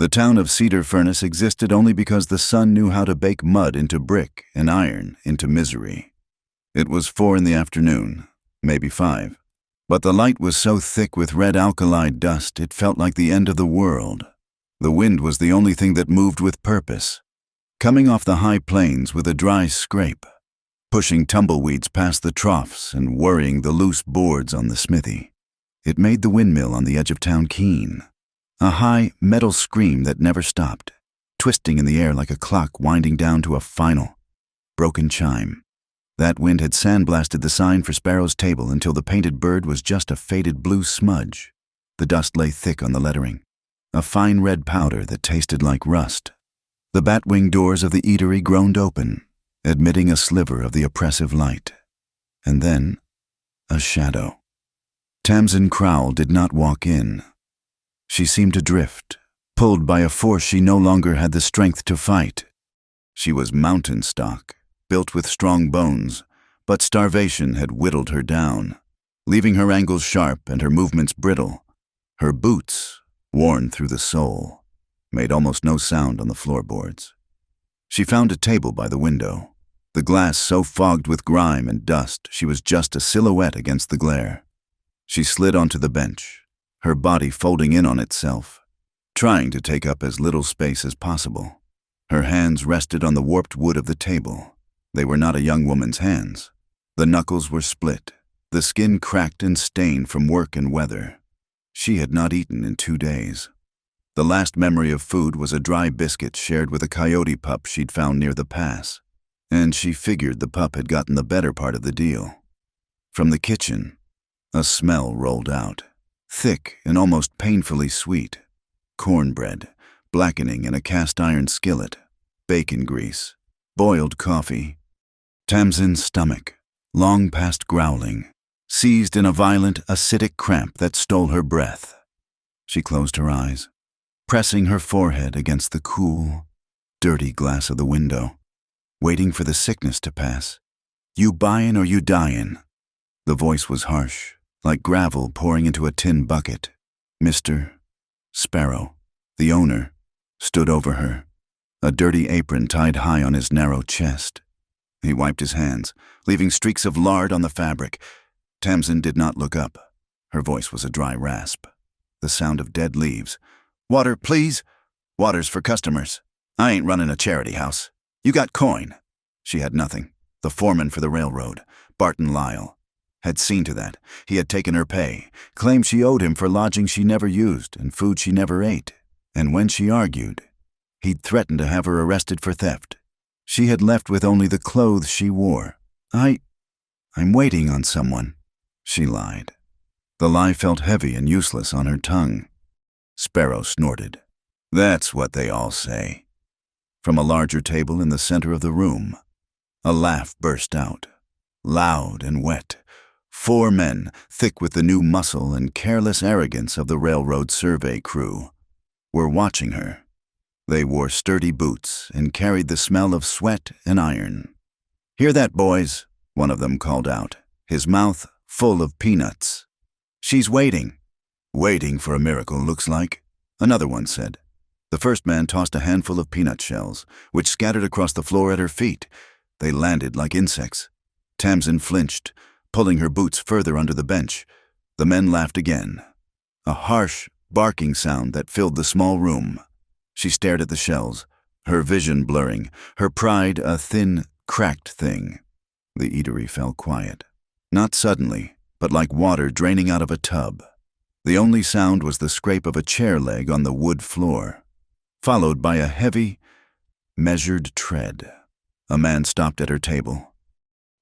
The town of Cedar Furnace existed only because the sun knew how to bake mud into brick and iron into misery. It was 4 in the afternoon, maybe 5, but the light was so thick with red alkali dust it felt like the end of the world. The wind was the only thing that moved with purpose, coming off the high plains with a dry scrape, pushing tumbleweeds past the troughs and worrying the loose boards on the smithy. It made the windmill on the edge of town keen, a high metal scream that never stopped, twisting in the air like a clock winding down to a final, broken chime. That wind had sandblasted the sign for Sparrow's table until the painted bird was just a faded blue smudge. The dust lay thick on the lettering, a fine red powder that tasted like rust. The batwing doors of the eatery groaned open, admitting a sliver of the oppressive light. And then, a shadow. Tamsin Crowell did not walk in. She seemed to drift, pulled by a force she no longer had the strength to fight. She was mountain stock, built with strong bones, but starvation had whittled her down, leaving her angles sharp and her movements brittle. Her boots, worn through the sole, made almost no sound on the floorboards. She found a table by the window, the glass so fogged with grime and dust she was just a silhouette against the glare. She slid onto the bench, her body folding in on itself, trying to take up as little space as possible. Her hands rested on the warped wood of the table. They were not a young woman's hands. The knuckles were split, the skin cracked and stained from work and weather. She had not eaten in 2 days. The last memory of food was a dry biscuit shared with a coyote pup she'd found near the pass, and she figured the pup had gotten the better part of the deal. From the kitchen, a smell rolled out, thick and almost painfully sweet. Cornbread, blackening in a cast-iron skillet, bacon grease, boiled coffee. Tamsin's stomach, long past growling, seized in a violent, acidic cramp that stole her breath. She closed her eyes, pressing her forehead against the cool, dirty glass of the window, waiting for the sickness to pass. "You buyin' or you dyin'?" The voice was harsh, like gravel pouring into a tin bucket. Mr. Sparrow, the owner, stood over her, a dirty apron tied high on his narrow chest. He wiped his hands, leaving streaks of lard on the fabric. Tamsin did not look up. Her voice was a dry rasp, the sound of dead leaves. "Water, please? Water's for customers. I ain't running a charity house. You got coin?" She had nothing. The foreman for the railroad, Barton Lyle, had seen to that. He had taken her pay, claimed she owed him for lodging she never used and food she never ate. And when she argued, he'd threatened to have her arrested for theft. She had left with only the clothes she wore. I'm waiting on someone," she lied. The lie felt heavy and useless on her tongue. Sparrow snorted. "That's what they all say." From a larger table in the center of the room, a laugh burst out, loud and wet. 4 men, thick with the new muscle and careless arrogance of the railroad survey crew, were watching her. They wore sturdy boots and carried the smell of sweat and iron. "Hear that, boys?" one of them called out, his mouth full of peanuts. "She's waiting." "Waiting for a miracle, looks like," another one said. The first man tossed a handful of peanut shells, which scattered across the floor at her feet. They landed like insects. Tamsin flinched, pulling her boots further under the bench. The men laughed again, a harsh, barking sound that filled the small room. She stared at the shells, her vision blurring, her pride a thin, cracked thing. The eatery fell quiet. Not suddenly, but like water draining out of a tub. The only sound was the scrape of a chair leg on the wood floor, followed by a heavy, measured tread. A man stopped at her table.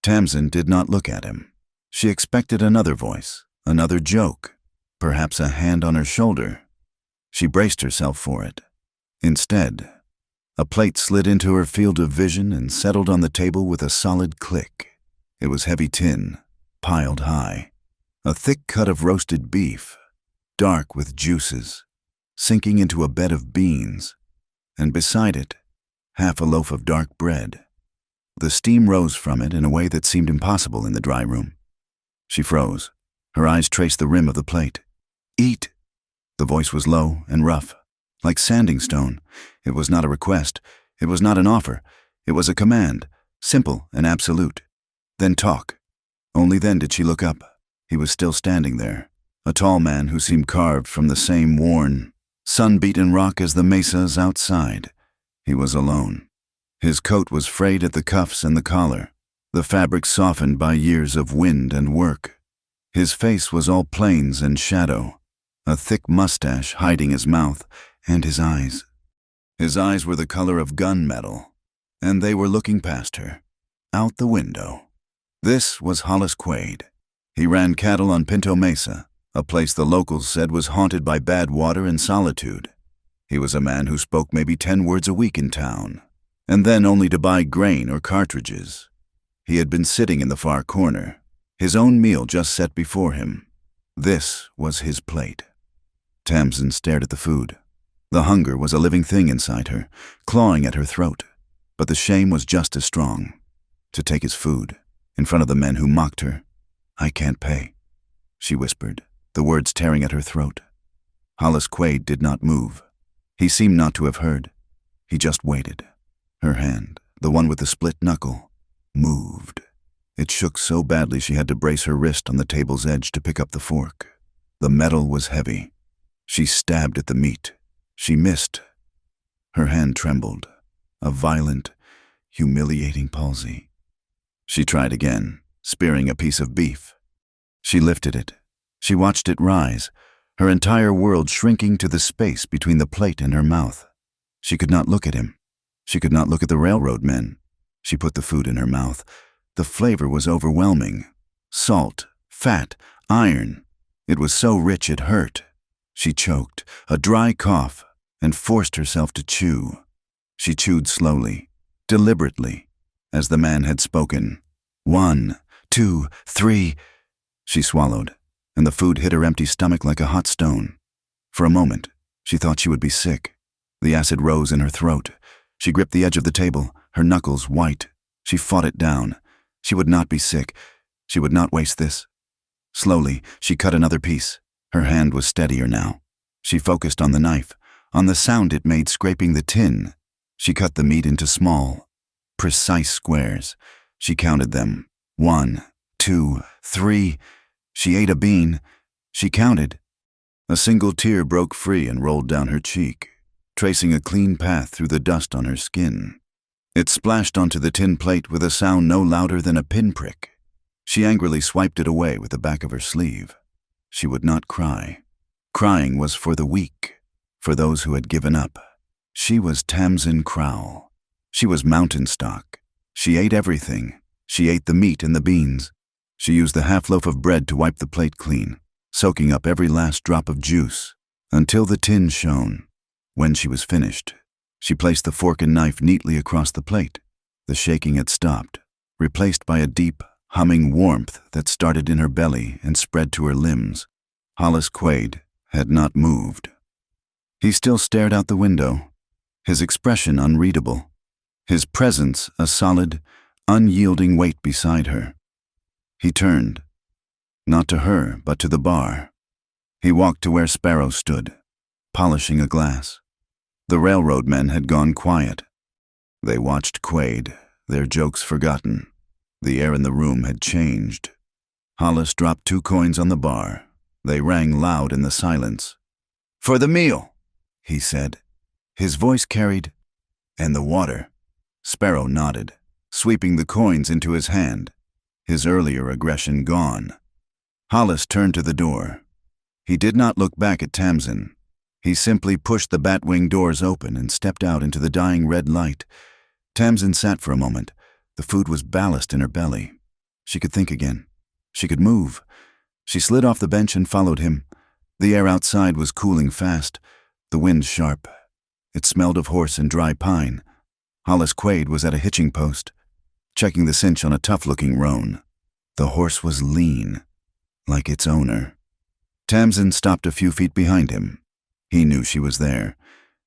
Tamsin did not look at him. She expected another voice, another joke, perhaps a hand on her shoulder. She braced herself for it. Instead, a plate slid into her field of vision and settled on the table with a solid click. It was heavy tin, piled high. A thick cut of roasted beef, dark with juices, sinking into a bed of beans, and beside it, half a loaf of dark bread. The steam rose from it in a way that seemed impossible in the dry room. She froze. Her eyes traced the rim of the plate. "Eat." The voice was low and rough. like sanding stone. It was not a request. It was not an offer. It was a command, simple and absolute. Then talk. Only then did she look up. He was still standing there, a tall man who seemed carved from the same worn, sun-beaten rock as the mesas outside. He was alone. His coat was frayed at the cuffs and the collar, the fabric softened by years of wind and work. His face was all plains and shadow, a thick mustache hiding his mouth and his eyes. His eyes were the color of gunmetal, and they were looking past her, out the window. This was Hollis Quaid. He ran cattle on Pinto Mesa, a place the locals said was haunted by bad water and solitude. He was a man who spoke maybe 10 words a week in town, and then only to buy grain or cartridges. He had been sitting in the far corner, his own meal just set before him. This was his plate. Tamsin stared at the food. The hunger was a living thing inside her, clawing at her throat, but the shame was just as strong. To take his food, in front of the men who mocked her. "I can't pay," she whispered, the words tearing at her throat. Hollis Quaid did not move. He seemed not to have heard. He just waited. Her hand, the one with the split knuckle, moved. It shook so badly she had to brace her wrist on the table's edge to pick up the fork. The metal was heavy. She stabbed at the meat. She missed. Her hand trembled, a violent, humiliating palsy. She tried again, spearing a piece of beef. She lifted it. She watched it rise, her entire world shrinking to the space between the plate and her mouth. She could not look at him. She could not look at the railroad men. She put the food in her mouth. The flavor was overwhelming. Salt, fat, iron. It was so rich it hurt. She choked, a dry cough, and forced herself to chew. She chewed slowly, deliberately, as the man had spoken. 1, 2, 3. She swallowed, and the food hit her empty stomach like a hot stone. For a moment, she thought she would be sick. The acid rose in her throat. She gripped the edge of the table, her knuckles white. She fought it down. She would not be sick. She would not waste this. Slowly, she cut another piece. Her hand was steadier now. She focused on the knife, on the sound it made scraping the tin. She cut the meat into small, precise squares. She counted them. 1, 2, 3. She ate a bean. She counted. A single tear broke free and rolled down her cheek, tracing a clean path through the dust on her skin. It splashed onto the tin plate with a sound no louder than a pinprick. She angrily swiped it away with the back of her sleeve. She would not cry. Crying was for the weak, for those who had given up. She was Tamsin Crowell. She was mountain stock. She ate everything. She ate the meat and the beans. She used the half loaf of bread to wipe the plate clean, soaking up every last drop of juice, until the tin shone. When she was finished, she placed the fork and knife neatly across the plate. The shaking had stopped, replaced by a deep, humming warmth that started in her belly and spread to her limbs. Hollis Quaid had not moved. He still stared out the window, his expression unreadable, his presence a solid, unyielding weight beside her. He turned, not to her, but to the bar. He walked to where Sparrow stood, polishing a glass. The railroad men had gone quiet. They watched Quaid, their jokes forgotten. The air in the room had changed. Hollis dropped 2 coins on the bar. They rang loud in the silence. "For the meal," he said. His voice carried, "And the water." Sparrow nodded, sweeping the coins into his hand, his earlier aggression gone. Hollis turned to the door. He did not look back at Tamsin. He simply pushed the batwing doors open and stepped out into the dying red light. Tamsin sat for a moment. The food was ballast in her belly. She could think again. She could move. She slid off the bench and followed him. The air outside was cooling fast, the wind sharp. It smelled of horse and dry pine. Hollis Quaid was at a hitching post, checking the cinch on a tough-looking roan. The horse was lean, like its owner. Tamsin stopped a few feet behind him. He knew she was there.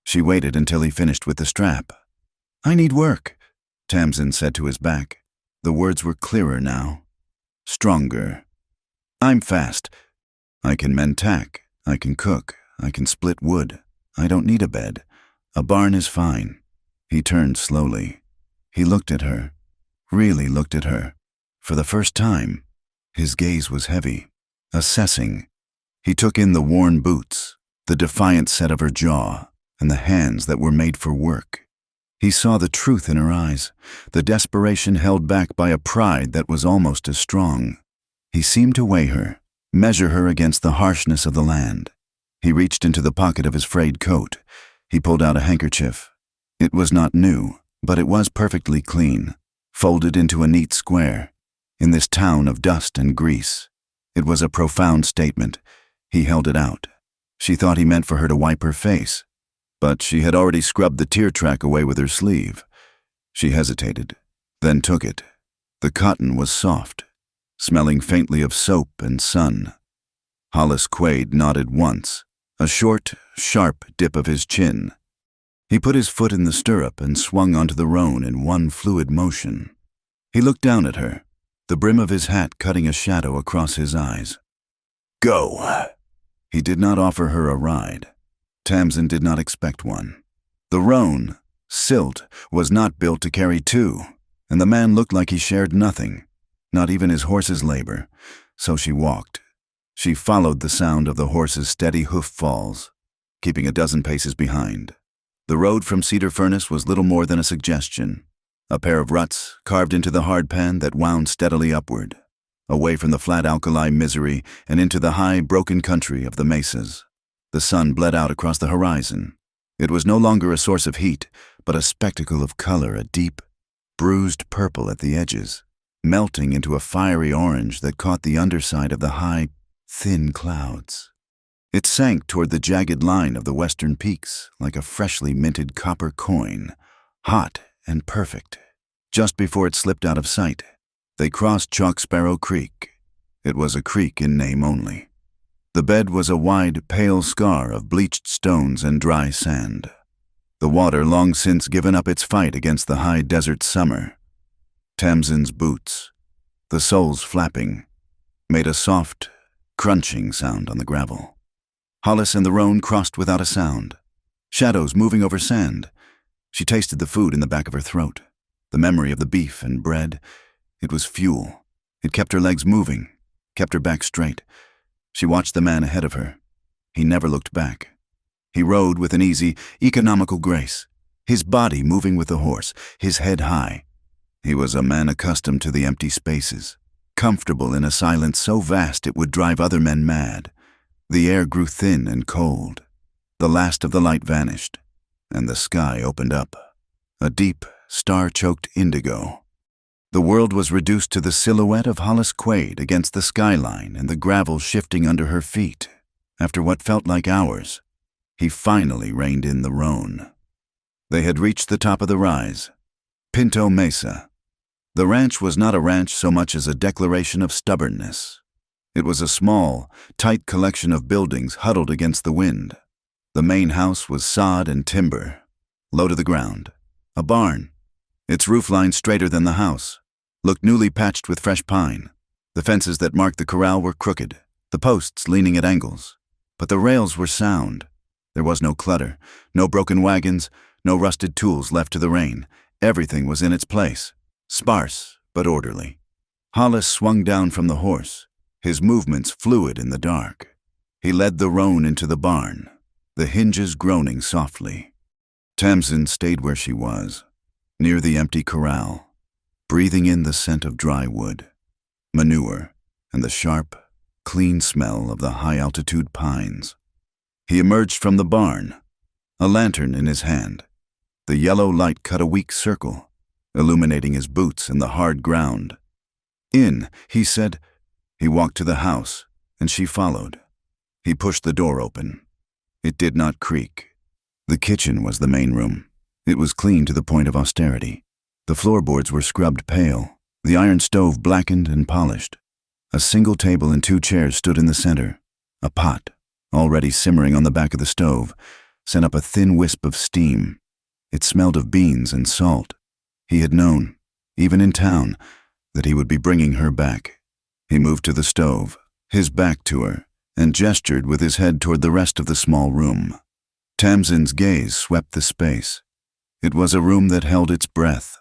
She waited until he finished with the strap. "I need work," Tamsin said to his back. The words were clearer now, stronger. "I'm fast. I can mend tack. I can cook. I can split wood. I don't need a bed. A barn is fine." He turned slowly. He looked at her, really looked at her. For the first time, his gaze was heavy, assessing. He took in the worn boots, the defiant set of her jaw, and the hands that were made for work. He saw the truth in her eyes, the desperation held back by a pride that was almost as strong. He seemed to weigh her, measure her against the harshness of the land. He reached into the pocket of his frayed coat. He pulled out a handkerchief. It was not new, but it was perfectly clean, folded into a neat square. In this town of dust and grease, it was a profound statement. He held it out. She thought he meant for her to wipe her face, but she had already scrubbed the tear track away with her sleeve. She hesitated, then took it. The cotton was soft, smelling faintly of soap and sun. Hollis Quaid nodded once, a short, sharp dip of his chin. He put his foot in the stirrup and swung onto the roan in one fluid motion. He looked down at her, the brim of his hat cutting a shadow across his eyes. "Go." He did not offer her a ride. Tamsin did not expect one. The roan, Silt, was not built to carry two, and the man looked like he shared nothing, not even his horse's labor, so she walked. She followed the sound of the horse's steady hoof falls, keeping a dozen paces behind. The road from Cedar Furnace was little more than a suggestion, a pair of ruts carved into the hard pan that wound steadily upward, away from the flat alkali misery and into the high, broken country of the mesas. The sun bled out across the horizon. It was no longer a source of heat, but a spectacle of color, a deep, bruised purple at the edges, melting into a fiery orange that caught the underside of the high, thin clouds. It sank toward the jagged line of the western peaks like a freshly minted copper coin, hot and perfect. Just before it slipped out of sight, they crossed Chalk Sparrow Creek. It was a creek in name only. The bed was a wide, pale scar of bleached stones and dry sand. The water long since given up its fight against the high desert summer. Tamsin's boots, the soles flapping, made a soft, crunching sound on the gravel. Hollis and the roan crossed without a sound, shadows moving over sand. She tasted the food in the back of her throat, the memory of the beef and bread. It was fuel. It kept her legs moving, kept her back straight. She watched the man ahead of her. He never looked back. He rode with an easy, economical grace, his body moving with the horse, his head high. He was a man accustomed to the empty spaces, comfortable in a silence so vast it would drive other men mad. The air grew thin and cold. The last of the light vanished, and the sky opened up, a deep, star-choked indigo. The world was reduced to the silhouette of Hollis Quaid against the skyline and the gravel shifting under her feet. After what felt like hours, he finally reined in the roan. They had reached the top of the rise, Pinto Mesa. The ranch was not a ranch so much as a declaration of stubbornness. It was a small, tight collection of buildings huddled against the wind. The main house was sod and timber, low to the ground. A barn, its roofline straighter than the house, looked newly patched with fresh pine. The fences that marked the corral were crooked, the posts leaning at angles. But the rails were sound. There was no clutter, no broken wagons, no rusted tools left to the rain. Everything was in its place, sparse but orderly. Hollis swung down from the horse, his movements fluid in the dark. He led the roan into the barn, the hinges groaning softly. Tamsin stayed where she was, near the empty corral, breathing in the scent of dry wood, manure, and the sharp, clean smell of the high-altitude pines. He emerged from the barn, a lantern in his hand. The yellow light cut a weak circle, illuminating his boots and the hard ground. "In," he said. He walked to the house, and she followed. He pushed the door open. It did not creak. The kitchen was the main room. It was clean to the point of austerity. The floorboards were scrubbed pale, the iron stove blackened and polished. A single table and 2 chairs stood in the center. A pot, already simmering on the back of the stove, sent up a thin wisp of steam. It smelled of beans and salt. He had known, even in town, that he would be bringing her back. He moved to the stove, his back to her, and gestured with his head toward the rest of the small room. Tamsin's gaze swept the space. It was a room that held its breath.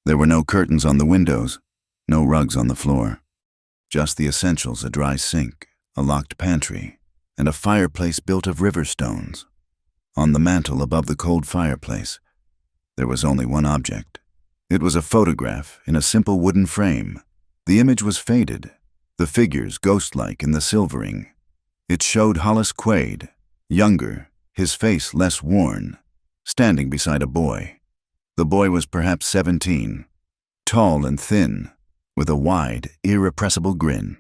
There were no curtains on the windows, no rugs on the floor. Just the essentials: a dry sink, a locked pantry, and a fireplace built of river stones. On the mantel above the cold fireplace, there was only one object. It was a photograph in a simple wooden frame. The image was faded, the figures ghost-like in the silvering. It showed Hollis Quaid, younger, his face less worn, standing beside a boy. The boy was perhaps 17, tall and thin, with a wide, irrepressible grin.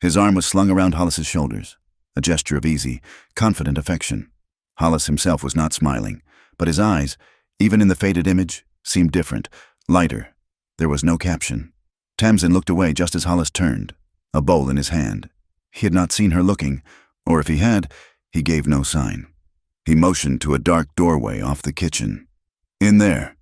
His arm was slung around Hollis's shoulders, a gesture of easy, confident affection. Hollis himself was not smiling, but his eyes, even in the faded image, seemed different, lighter. There was no caption. Tamsin looked away just as Hollis turned, a bowl in his hand. He had not seen her looking, or if he had, he gave no sign. He motioned to a dark doorway off the kitchen. In there.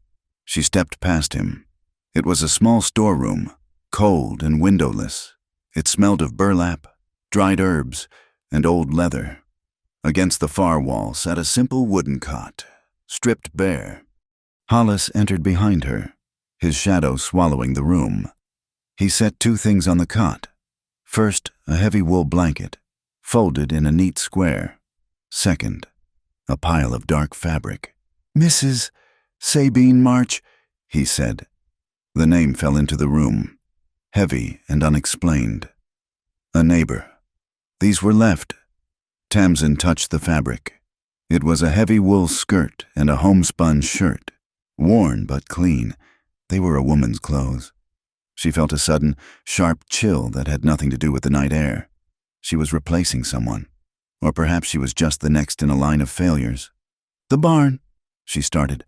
She stepped past him. It was a small storeroom, cold and windowless. It smelled of burlap, dried herbs, and old leather. Against the far wall sat a simple wooden cot, stripped bare. Hollis entered behind her, his shadow swallowing the room. He set two things on the cot. First, a heavy wool blanket, folded in a neat square. Second, a pile of dark fabric. "Mrs. Sabine March," he said. The name fell into the room, heavy and unexplained. A neighbor. These were left. Tamsin touched the fabric. It was a heavy wool skirt and a homespun shirt, worn but clean. They were a woman's clothes. She felt a sudden, sharp chill that had nothing to do with the night air. She was replacing someone. Or perhaps she was just the next in a line of failures. "The barn," she started,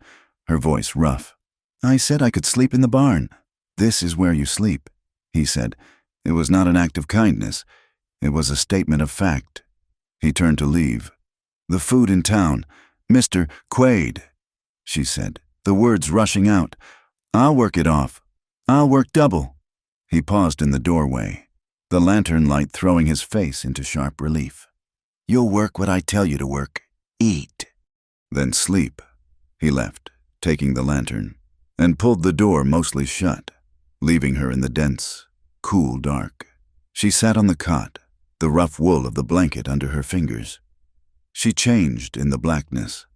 her voice rough. "I said I could sleep in the barn." "This is where you sleep," he said. It was not an act of kindness. It was a statement of fact. He turned to leave. "The food in town. Mr. Quaid," she said, the words rushing out. "I'll work it off. I'll work double." He paused in the doorway, the lantern light throwing his face into sharp relief. "You'll work what I tell you to work. Eat. Then sleep." He left, taking the lantern, and pulled the door mostly shut, leaving her in the dense, cool dark. She sat on the cot, the rough wool of the blanket under her fingers. She changed in the blackness,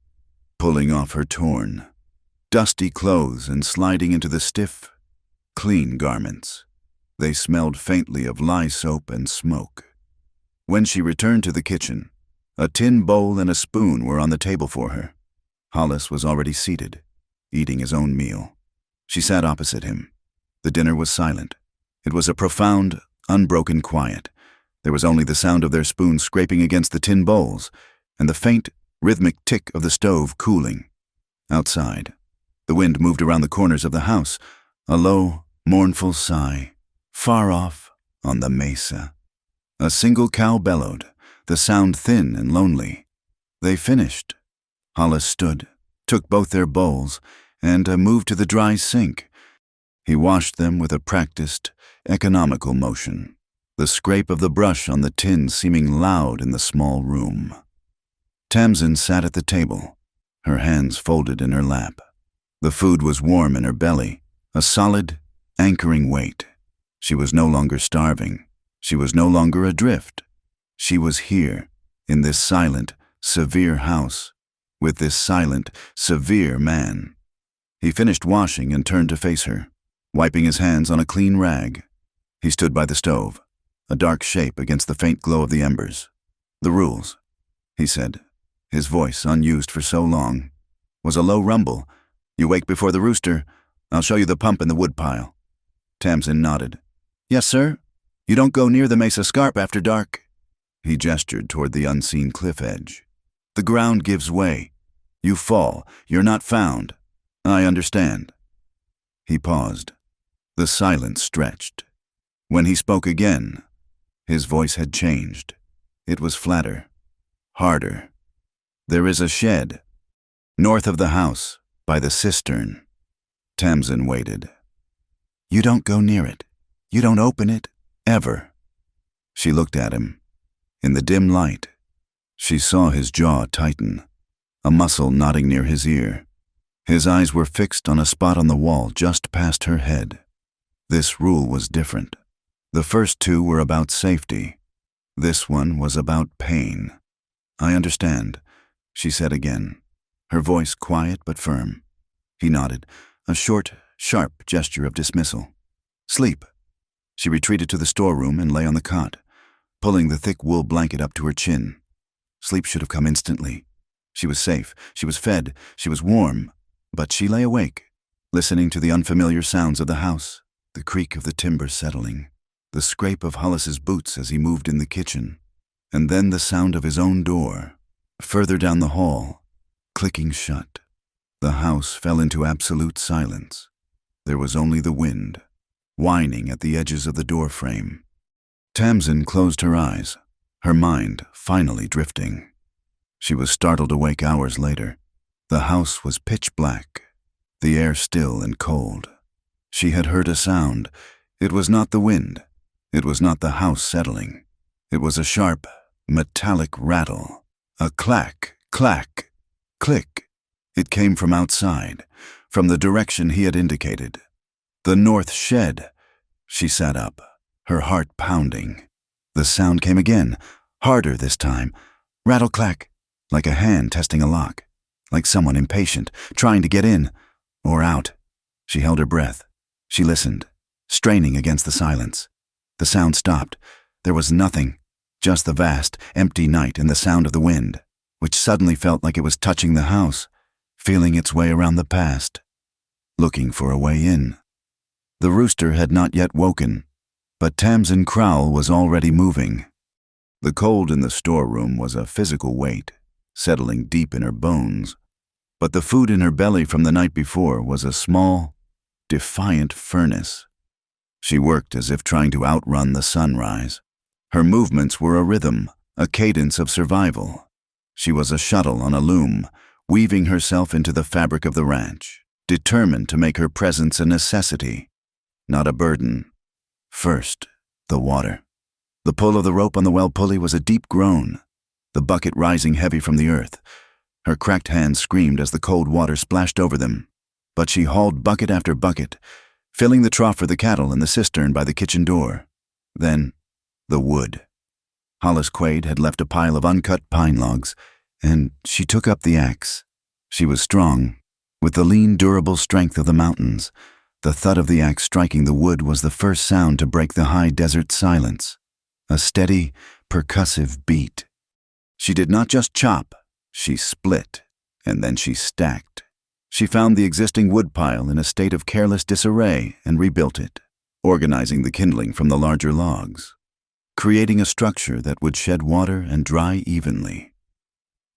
pulling off her torn, dusty clothes and sliding into the stiff, clean garments. They smelled faintly of lye soap and smoke. When she returned to the kitchen, a tin bowl and a spoon were on the table for her. Hollis was already seated, eating his own meal. She sat opposite him. The dinner was silent. It was a profound, unbroken quiet. There was only the sound of their spoons scraping against the tin bowls, and the faint, rhythmic tick of the stove cooling. Outside, the wind moved around the corners of the house, a low, mournful sigh, far off on the mesa. A single cow bellowed, the sound thin and lonely. They finished. Hollis stood, took both their bowls, and moved to the dry sink. He washed them with a practiced, economical motion, the scrape of the brush on the tin seeming loud in the small room. Tamsin sat at the table, her hands folded in her lap. The food was warm in her belly, a solid, anchoring weight. She was no longer starving. She was no longer adrift. She was here, in this silent, severe house, with this silent, severe man. He finished washing and turned to face her, wiping his hands on a clean rag. He stood by the stove, a dark shape against the faint glow of the embers. "The rules," he said, his voice unused for so long, was a low rumble. "You wake before the rooster. I'll show you the pump in the woodpile." Tamsin nodded. "Yes, sir. You don't go near the Mesa Scarp after dark." He gestured toward the unseen cliff edge. "The ground gives way. You fall. You're not found. I understand." He paused. The silence stretched. When he spoke again, his voice had changed. It was flatter, harder. "There is a shed, north of the house, by the cistern." Tamsin waited. "You don't go near it. You don't open it, ever." She looked at him. In the dim light, she saw his jaw tighten, a muscle knotting near his ear. His eyes were fixed on a spot on the wall just past her head. This rule was different. The first two were about safety. This one was about pain. "I understand," she said again, her voice quiet but firm. He nodded, a short, sharp gesture of dismissal. "Sleep." She retreated to the storeroom and lay on the cot, pulling the thick wool blanket up to her chin. Sleep should have come instantly. She was safe, she was fed, she was warm, but she lay awake, listening to the unfamiliar sounds of the house, the creak of the timber settling, the scrape of Hollis's boots as he moved in the kitchen, and then the sound of his own door, further down the hall, clicking shut. The house fell into absolute silence. There was only the wind, whining at the edges of the door frame. Tamsin closed her eyes, her mind finally drifting. She was startled awake hours later. The house was pitch black, the air still and cold. She had heard a sound. It was not the wind. It was not the house settling. It was a sharp, metallic rattle. A clack, clack, click. It came from outside, from the direction he had indicated. The north shed. She sat up, her heart pounding. The sound came again, harder this time. Rattle-clack, like a hand testing a lock, like someone impatient, trying to get in or out. She held her breath. She listened, straining against the silence. The sound stopped. There was nothing, just the vast, empty night and the sound of the wind, which suddenly felt like it was touching the house, feeling its way around the past, looking for a way in. The rooster had not yet woken, but Tamsin Crowell was already moving. The cold in the storeroom was a physical weight, settling deep in her bones, but the food in her belly from the night before was a small, defiant furnace. She worked as if trying to outrun the sunrise. Her movements were a rhythm, a cadence of survival. She was a shuttle on a loom, weaving herself into the fabric of the ranch, determined to make her presence a necessity, not a burden. First, the water. The pull of the rope on the well pulley was a deep groan, the bucket rising heavy from the earth. Her cracked hands screamed as the cold water splashed over them, but she hauled bucket after bucket, filling the trough for the cattle and the cistern by the kitchen door. Then, the wood. Hollis Quaid had left a pile of uncut pine logs, and she took up the axe. She was strong, with the lean, durable strength of the mountains. The thud of the axe striking the wood was the first sound to break the high desert silence, a steady, percussive beat. She did not just chop, she split, and then she stacked. She found the existing woodpile in a state of careless disarray and rebuilt it, organizing the kindling from the larger logs, creating a structure that would shed water and dry evenly.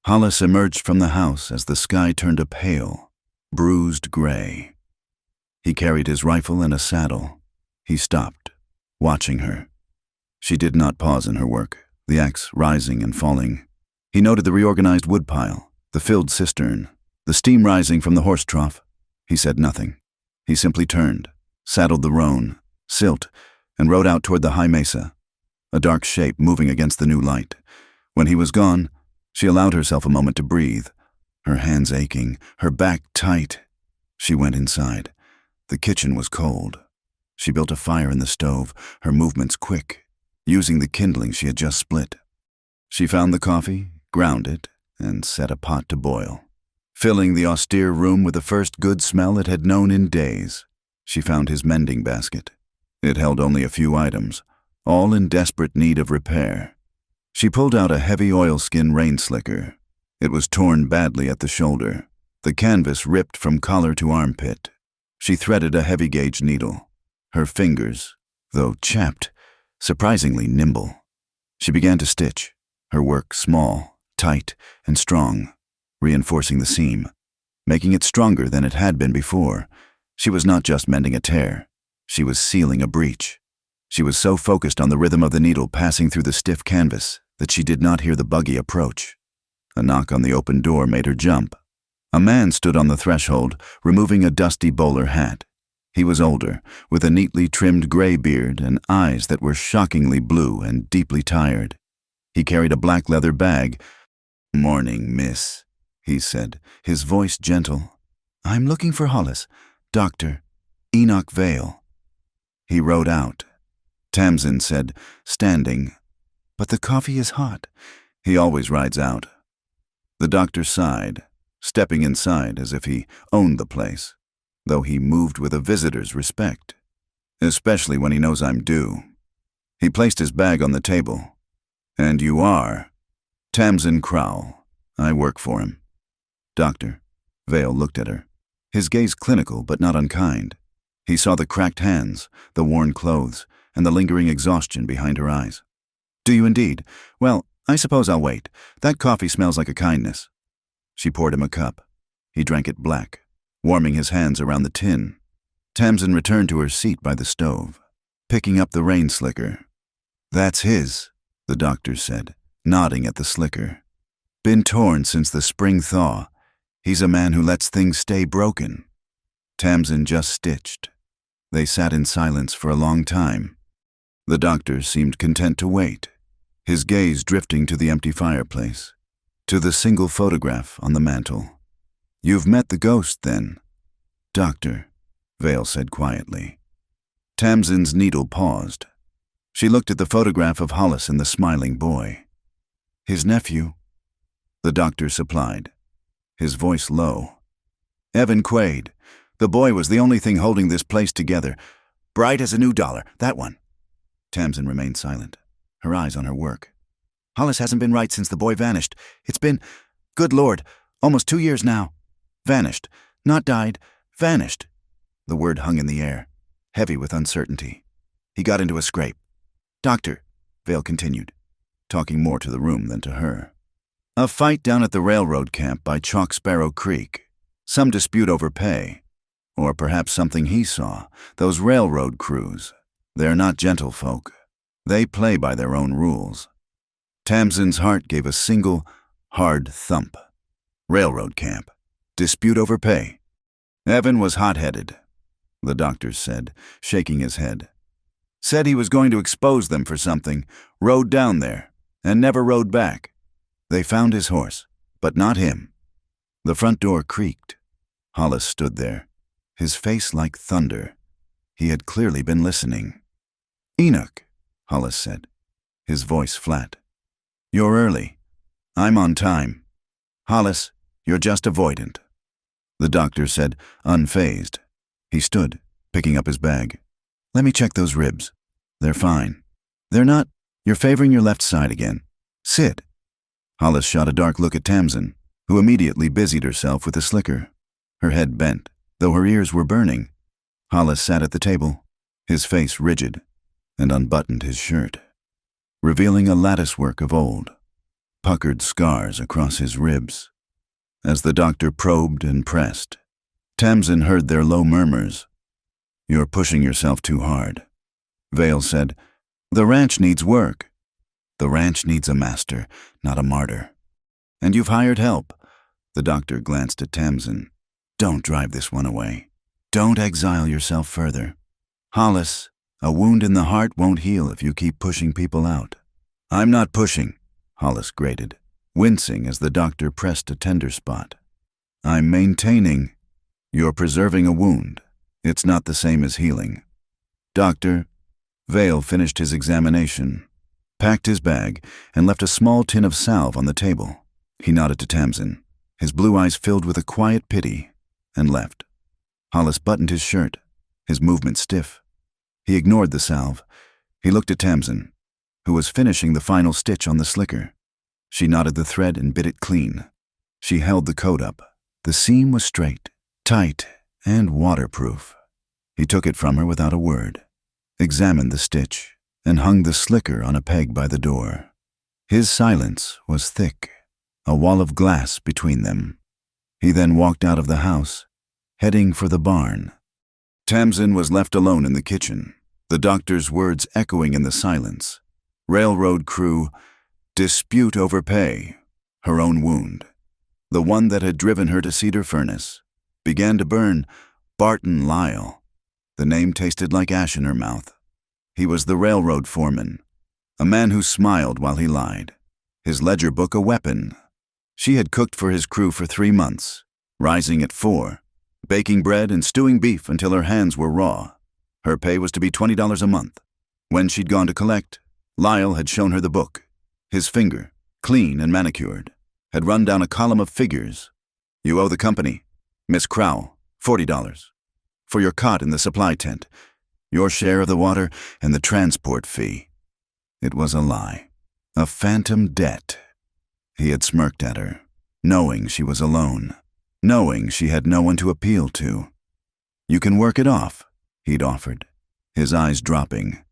Hollis emerged from the house as the sky turned a pale, bruised gray. He carried his rifle and a saddle. He stopped, watching her. She did not pause in her work, the axe rising and falling. He noted the reorganized woodpile, the filled cistern, the steam rising from the horse trough. He said nothing. He simply turned, saddled the roan, silt, and rode out toward the high mesa, a dark shape moving against the new light. When he was gone, she allowed herself a moment to breathe, her hands aching, her back tight. She went inside. The kitchen was cold. She built a fire in the stove, her movements quick, using the kindling she had just split. She found the coffee, ground it, and set a pot to boil, filling the austere room with the first good smell it had known in days. She found his mending basket. It held only a few items, all in desperate need of repair. She pulled out a heavy oilskin rain slicker. It was torn badly at the shoulder, the canvas ripped from collar to armpit. She threaded a heavy-gauge needle, her fingers, though chapped, surprisingly nimble. She began to stitch, her work small, tight, and strong, reinforcing the seam, making it stronger than it had been before. She was not just mending a tear, she was sealing a breach. She was so focused on the rhythm of the needle passing through the stiff canvas that she did not hear the buggy approach. A knock on the open door made her jump. A man stood on the threshold, removing a dusty bowler hat. He was older, with a neatly trimmed gray beard and eyes that were shockingly blue and deeply tired. He carried a black leather bag. "Morning, miss," he said, his voice gentle. "I'm looking for Hollis, Dr. Enoch Vale." He rode out. Tamsin said, standing, "But the coffee is hot." He always rides out. The doctor sighed, stepping inside as if he owned the place, though he moved with a visitor's respect, especially when he knows I'm due. He placed his bag on the table. "And you are?" "Tamsin Crowell. I work for him." "Doctor." Vale looked at her, his gaze clinical but not unkind. He saw the cracked hands, the worn clothes, and the lingering exhaustion behind her eyes. "Do you indeed? Well, I suppose I'll wait. That coffee smells like a kindness." She poured him a cup. He drank it black, warming his hands around the tin. Tamsin returned to her seat by the stove, picking up the rain slicker. "That's his," the doctor said, nodding at the slicker. "Been torn since the spring thaw. He's a man who lets things stay broken." Tamsin just stitched. They sat in silence for a long time. The doctor seemed content to wait, his gaze drifting to the empty fireplace, to the single photograph on the mantel. "You've met the ghost, then?" "Doctor," Vale said quietly. Tamsin's needle paused. She looked at the photograph of Hollis and the smiling boy. "His nephew?" The doctor supplied, his voice low. "Evan Quaid. The boy was the only thing holding this place together. Bright as a new dollar, that one." Tamsin remained silent, her eyes on her work. "Hollis hasn't been right since the boy vanished. It's been, good Lord, almost 2 years now. Vanished. Not died. Vanished." The word hung in the air, heavy with uncertainty. "He got into a scrape." "Doctor," Vale continued, talking more to the room than to her. "A fight down at the railroad camp by Chalk Sparrow Creek. Some dispute over pay. Or perhaps something he saw. Those railroad crews. They're not gentlefolk. They play by their own rules." Tamsin's heart gave a single, hard thump. Railroad camp. Dispute over pay. "Evan was hot-headed," the doctor said, shaking his head. "Said he was going to expose them for something, rode down there, and never rode back. They found his horse, but not him." The front door creaked. Hollis stood there, his face like thunder. He had clearly been listening. "Enoch," Hollis said, his voice flat. "You're early. I'm on time. Hollis, you're just avoidant." The doctor said, unfazed. He stood, picking up his bag. "Let me check those ribs. They're fine. They're not. You're favoring your left side again. Sit." Hollis shot a dark look at Tamsin, who immediately busied herself with the slicker. Her head bent, though her ears were burning. Hollis sat at the table, his face rigid, and unbuttoned his shirt, revealing a latticework of old, puckered scars across his ribs. As the doctor probed and pressed, Tamsin heard their low murmurs. "You're pushing yourself too hard." Vale said, "The ranch needs work." "The ranch needs a master, not a martyr." "And you've hired help." The doctor glanced at Tamsin. "Don't drive this one away. Don't exile yourself further. Hollis, a wound in the heart won't heal if you keep pushing people out." "I'm not pushing," Hollis grated, wincing as the doctor pressed a tender spot. "I'm maintaining. You're preserving a wound. It's not the same as healing." "Doctor," Vale finished his examination, packed his bag, and left a small tin of salve on the table. He nodded to Tamsin, his blue eyes filled with a quiet pity, and left. Hollis buttoned his shirt, his movement stiff. He ignored the salve. He looked at Tamsin, who was finishing the final stitch on the slicker. She knotted the thread and bit it clean. She held the coat up. The seam was straight, tight, and waterproof. He took it from her without a word, examined the stitch, and hung the slicker on a peg by the door. His silence was thick, a wall of glass between them. He then walked out of the house, heading for the barn. Tamsin was left alone in the kitchen, the doctor's words echoing in the silence. Railroad crew, dispute over pay, her own wound, the one that had driven her to Cedar Furnace, began to burn. Barton Lyle. The name tasted like ash in her mouth. He was the railroad foreman, a man who smiled while he lied, his ledger book a weapon. She had cooked for his crew for 3 months, rising at 4, baking bread and stewing beef until her hands were raw. Her pay was to be $20 a month. When she'd gone to collect, Lyle had shown her the book. His finger, clean and manicured, had run down a column of figures. You owe the company, Miss Crowell, $40. For your cot in the supply tent, your share of the water, and the transport fee. It was a lie. A phantom debt. He had smirked at her, knowing she was alone, knowing she had no one to appeal to. You can work it off, he'd offered, his eyes dropping.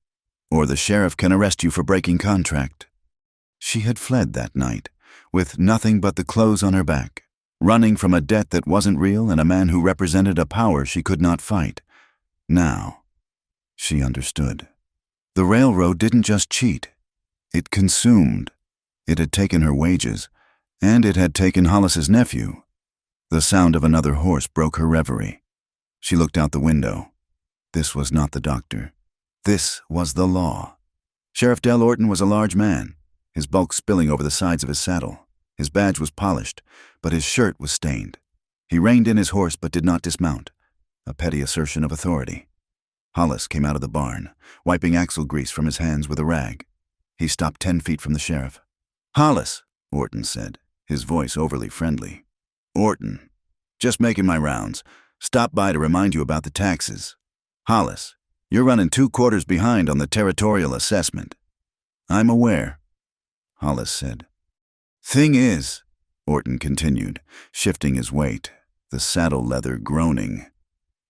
Or the sheriff can arrest you for breaking contract. She had fled that night, with nothing but the clothes on her back, running from a debt that wasn't real and a man who represented a power she could not fight. Now, she understood. The railroad didn't just cheat. It consumed. It had taken her wages, and it had taken Hollis's nephew. The sound of another horse broke her reverie. She looked out the window. This was not the doctor. This was the law. Sheriff Del Orton was a large man, his bulk spilling over the sides of his saddle. His badge was polished, but his shirt was stained. He reined in his horse but did not dismount, a petty assertion of authority. Hollis came out of the barn, wiping axle grease from his hands with a rag. He stopped 10 feet from the sheriff. "Hollis," Orton said, his voice overly friendly. "Orton, just making my rounds. Stopped by to remind you about the taxes. Hollis, you're running 2 quarters behind on the territorial assessment." "I'm aware," Hollis said. "Thing is," Orton continued, shifting his weight, the saddle leather groaning,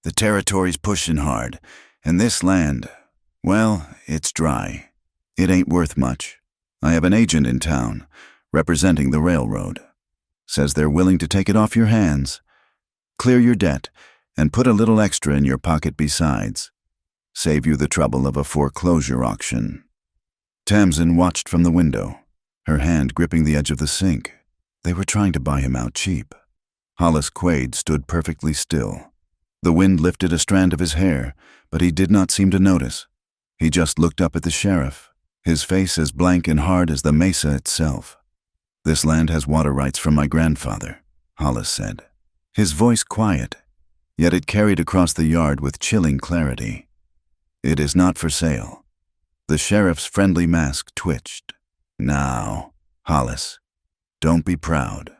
"the territory's pushing hard, and this land, well, it's dry. It ain't worth much. I have an agent in town, representing the railroad. Says they're willing to take it off your hands, clear your debt, and put a little extra in your pocket besides. Save you the trouble of a foreclosure auction." Tamsin watched from the window, her hand gripping the edge of the sink. They were trying to buy him out cheap. Hollis Quaid stood perfectly still. The wind lifted a strand of his hair, but he did not seem to notice. He just looked up at the sheriff, his face as blank and hard as the mesa itself. "This land has water rights from my grandfather," Hollis said, his voice quiet, yet it carried across the yard with chilling clarity. "It is not for sale." The sheriff's friendly mask twitched. "Now, Hollis, don't be proud.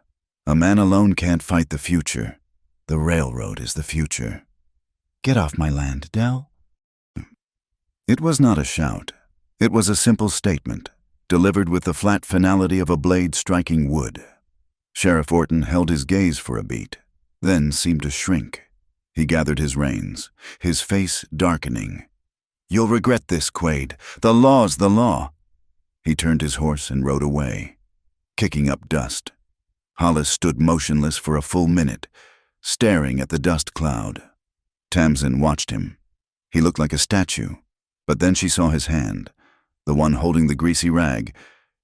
A man alone can't fight the future. The railroad is the future." "Get off my land, Del." It was not a shout. It was a simple statement, delivered with the flat finality of a blade striking wood. Sheriff Orton held his gaze for a beat, then seemed to shrink. He gathered his reins, his face darkening. "You'll regret this, Quaid. The law's the law." He turned his horse and rode away, kicking up dust. Hollis stood motionless for a full minute, staring at the dust cloud. Tamsin watched him. He looked like a statue, but then she saw his hand, the one holding the greasy rag.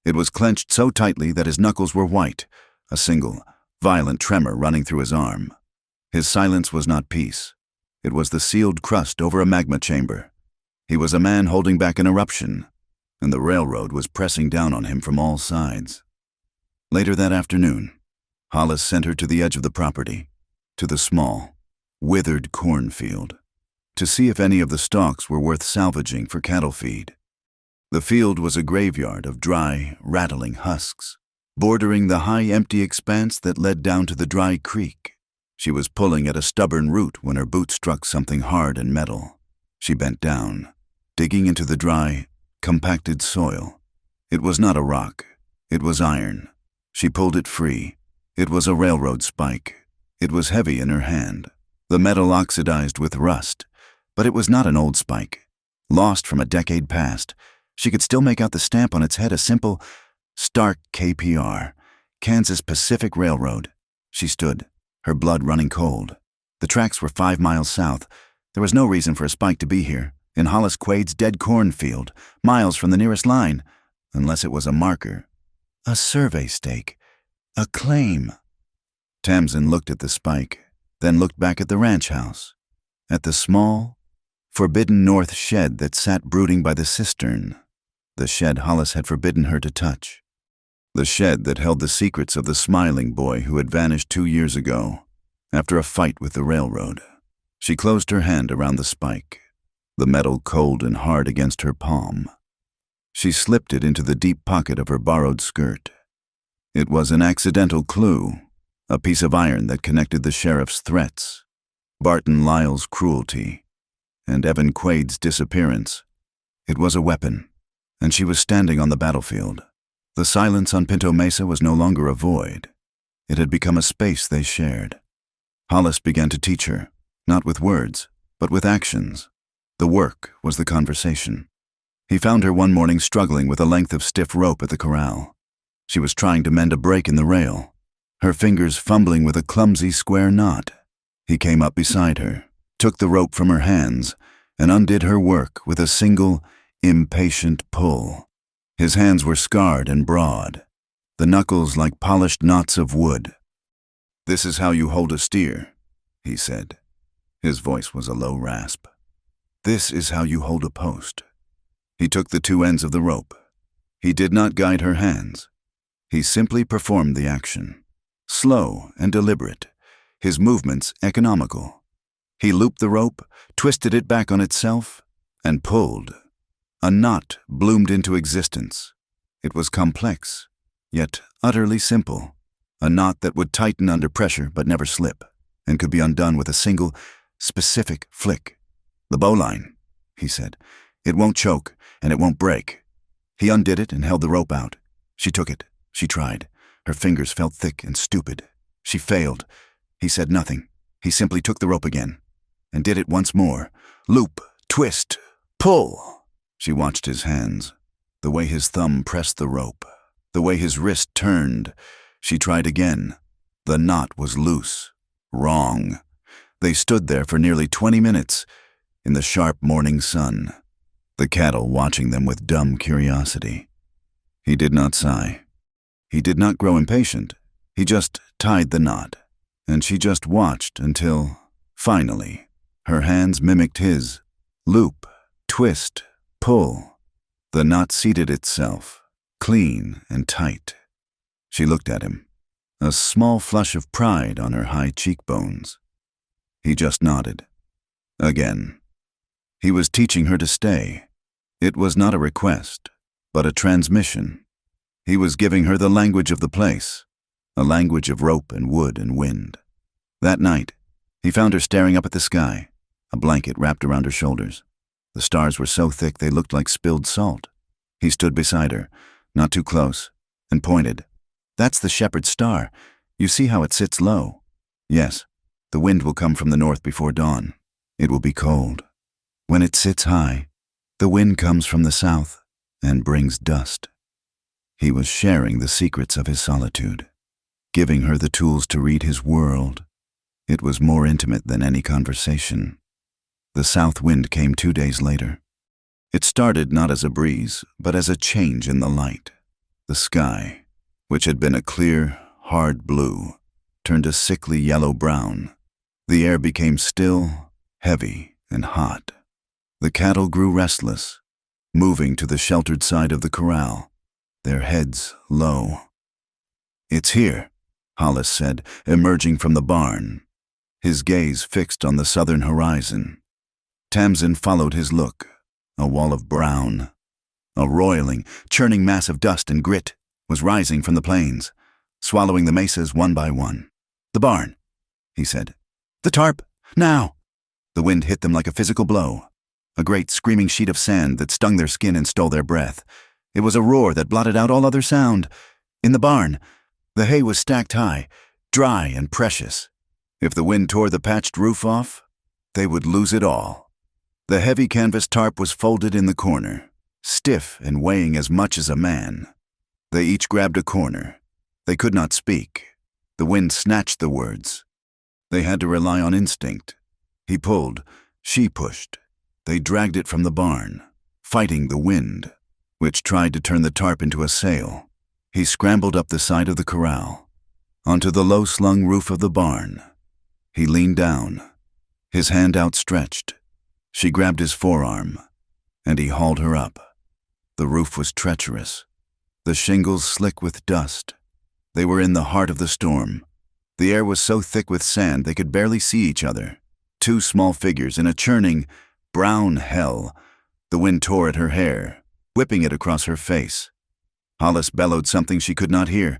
It was clenched so tightly that his knuckles were white, a single, violent tremor running through his arm. His silence was not peace. It was the sealed crust over a magma chamber. He was a man holding back an eruption, and the railroad was pressing down on him from all sides. Later that afternoon, Hollis sent her to the edge of the property, to the small, withered cornfield, to see if any of the stalks were worth salvaging for cattle feed. The field was a graveyard of dry, rattling husks, bordering the high, empty expanse that led down to the dry creek. She was pulling at a stubborn root when her boot struck something hard and metal. She bent down, digging into the dry, compacted soil. It was not a rock. It was iron. She pulled it free. It was a railroad spike. It was heavy in her hand, the metal oxidized with rust, but it was not an old spike. Lost from a decade past, she could still make out the stamp on its head, a simple, stark KPR, Kansas Pacific Railroad. She stood, her blood running cold. The tracks were 5 miles south. There was no reason for a spike to be here, in Hollis Quaid's dead cornfield, miles from the nearest line, unless it was a marker, a survey stake, a claim. Tamsin looked at the spike, then looked back at the ranch house, at the small, forbidden north shed that sat brooding by the cistern, the shed Hollis had forbidden her to touch. the shed that held the secrets of the smiling boy who had vanished 2 years ago, after a fight with the railroad. She closed her hand around the spike, the metal cold and hard against her palm. She slipped it into the deep pocket of her borrowed skirt. It was an accidental clue, a piece of iron that connected the sheriff's threats, Barton Lyle's cruelty, and Evan Quade's disappearance. It was a weapon, and she was standing on the battlefield. The silence on Pinto Mesa was no longer a void. It had become a space they shared. Hollis began to teach her, not with words, but with actions. The work was the conversation. He found her one morning struggling with a length of stiff rope at the corral. She was trying to mend a break in the rail, her fingers fumbling with a clumsy square knot. He came up beside her, took the rope from her hands, and undid her work with a single, impatient pull. His hands were scarred and broad, the knuckles like polished knots of wood. "This is how you hold a steer," he said. His voice was a low rasp. "This is how you hold a post." He took the two ends of the rope. He did not guide her hands. He simply performed the action. Slow and deliberate, his movements economical. He looped the rope, twisted it back on itself, and pulled. A knot bloomed into existence. It was complex, yet utterly simple. A knot that would tighten under pressure but never slip, and could be undone with a single, specific flick. "The bowline," he said. "It won't choke, and it won't break." He undid it and held the rope out. She took it. She tried. Her fingers felt thick and stupid. She failed. He said nothing. He simply took the rope again, and did it once more. Loop, twist, pull. She watched his hands, the way his thumb pressed the rope, the way his wrist turned. She tried again. The knot was loose. Wrong. They stood there for nearly 20 minutes, in the sharp morning sun, the cattle watching them with dumb curiosity. He did not sigh. He did not grow impatient. He just tied the knot, and she just watched until, finally, her hands mimicked his. Loop, twist, pull. The knot seated itself, clean and tight. She looked at him, a small flush of pride on her high cheekbones. He just nodded. Again. He was teaching her to stay. It was not a request, but a transmission. He was giving her the language of the place, a language of rope and wood and wind. That night, he found her staring up at the sky, a blanket wrapped around her shoulders. The stars were so thick they looked like spilled salt. He stood beside her, not too close, and pointed. "That's the shepherd's star. You see how it sits low?" "Yes. The wind will come from the north before dawn. It will be cold. When it sits high, the wind comes from the south and brings dust." He was sharing the secrets of his solitude, giving her the tools to read his world. It was more intimate than any conversation. The south wind came 2 days later. It started not as a breeze, but as a change in the light. The sky, which had been a clear, hard blue, turned a sickly yellow-brown. The air became still, heavy, and hot. The cattle grew restless, moving to the sheltered side of the corral, their heads low. "It's here," Hollis said, emerging from the barn, his gaze fixed on the southern horizon. Tamsin followed his look, a wall of brown. A roiling, churning mass of dust and grit was rising from the plains, swallowing the mesas one by one. "The barn," he said. "The tarp, now!" The wind hit them like a physical blow, a great screaming sheet of sand that stung their skin and stole their breath. It was a roar that blotted out all other sound. In the barn, the hay was stacked high, dry and precious. If the wind tore the patched roof off, they would lose it all. The heavy canvas tarp was folded in the corner, stiff and weighing as much as a man. They each grabbed a corner. They could not speak. The wind snatched the words. They had to rely on instinct. He pulled, she pushed. They dragged it from the barn, fighting the wind, which tried to turn the tarp into a sail. He scrambled up the side of the corral, onto the low-slung roof of the barn. He leaned down, his hand outstretched. She grabbed his forearm, and he hauled her up. The roof was treacherous. the shingles slick with dust. They were in the heart of the storm. The air was so thick with sand they could barely see each other. Two small figures in a churning, brown hell. The wind tore at her hair, whipping it across her face. Hollis bellowed something she could not hear.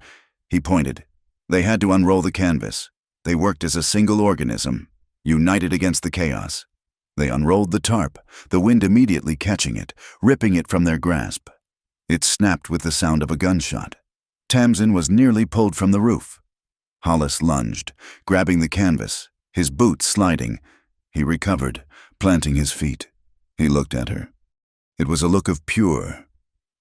He pointed. They had to unroll the canvas. They worked as a single organism, united against the chaos. They unrolled the tarp, the wind immediately catching it, ripping it from their grasp. It snapped with the sound of a gunshot. Tamsin was nearly pulled from the roof. Hollis lunged, grabbing the canvas, his boots sliding. He recovered, planting his feet. He looked at her. It was a look of pure,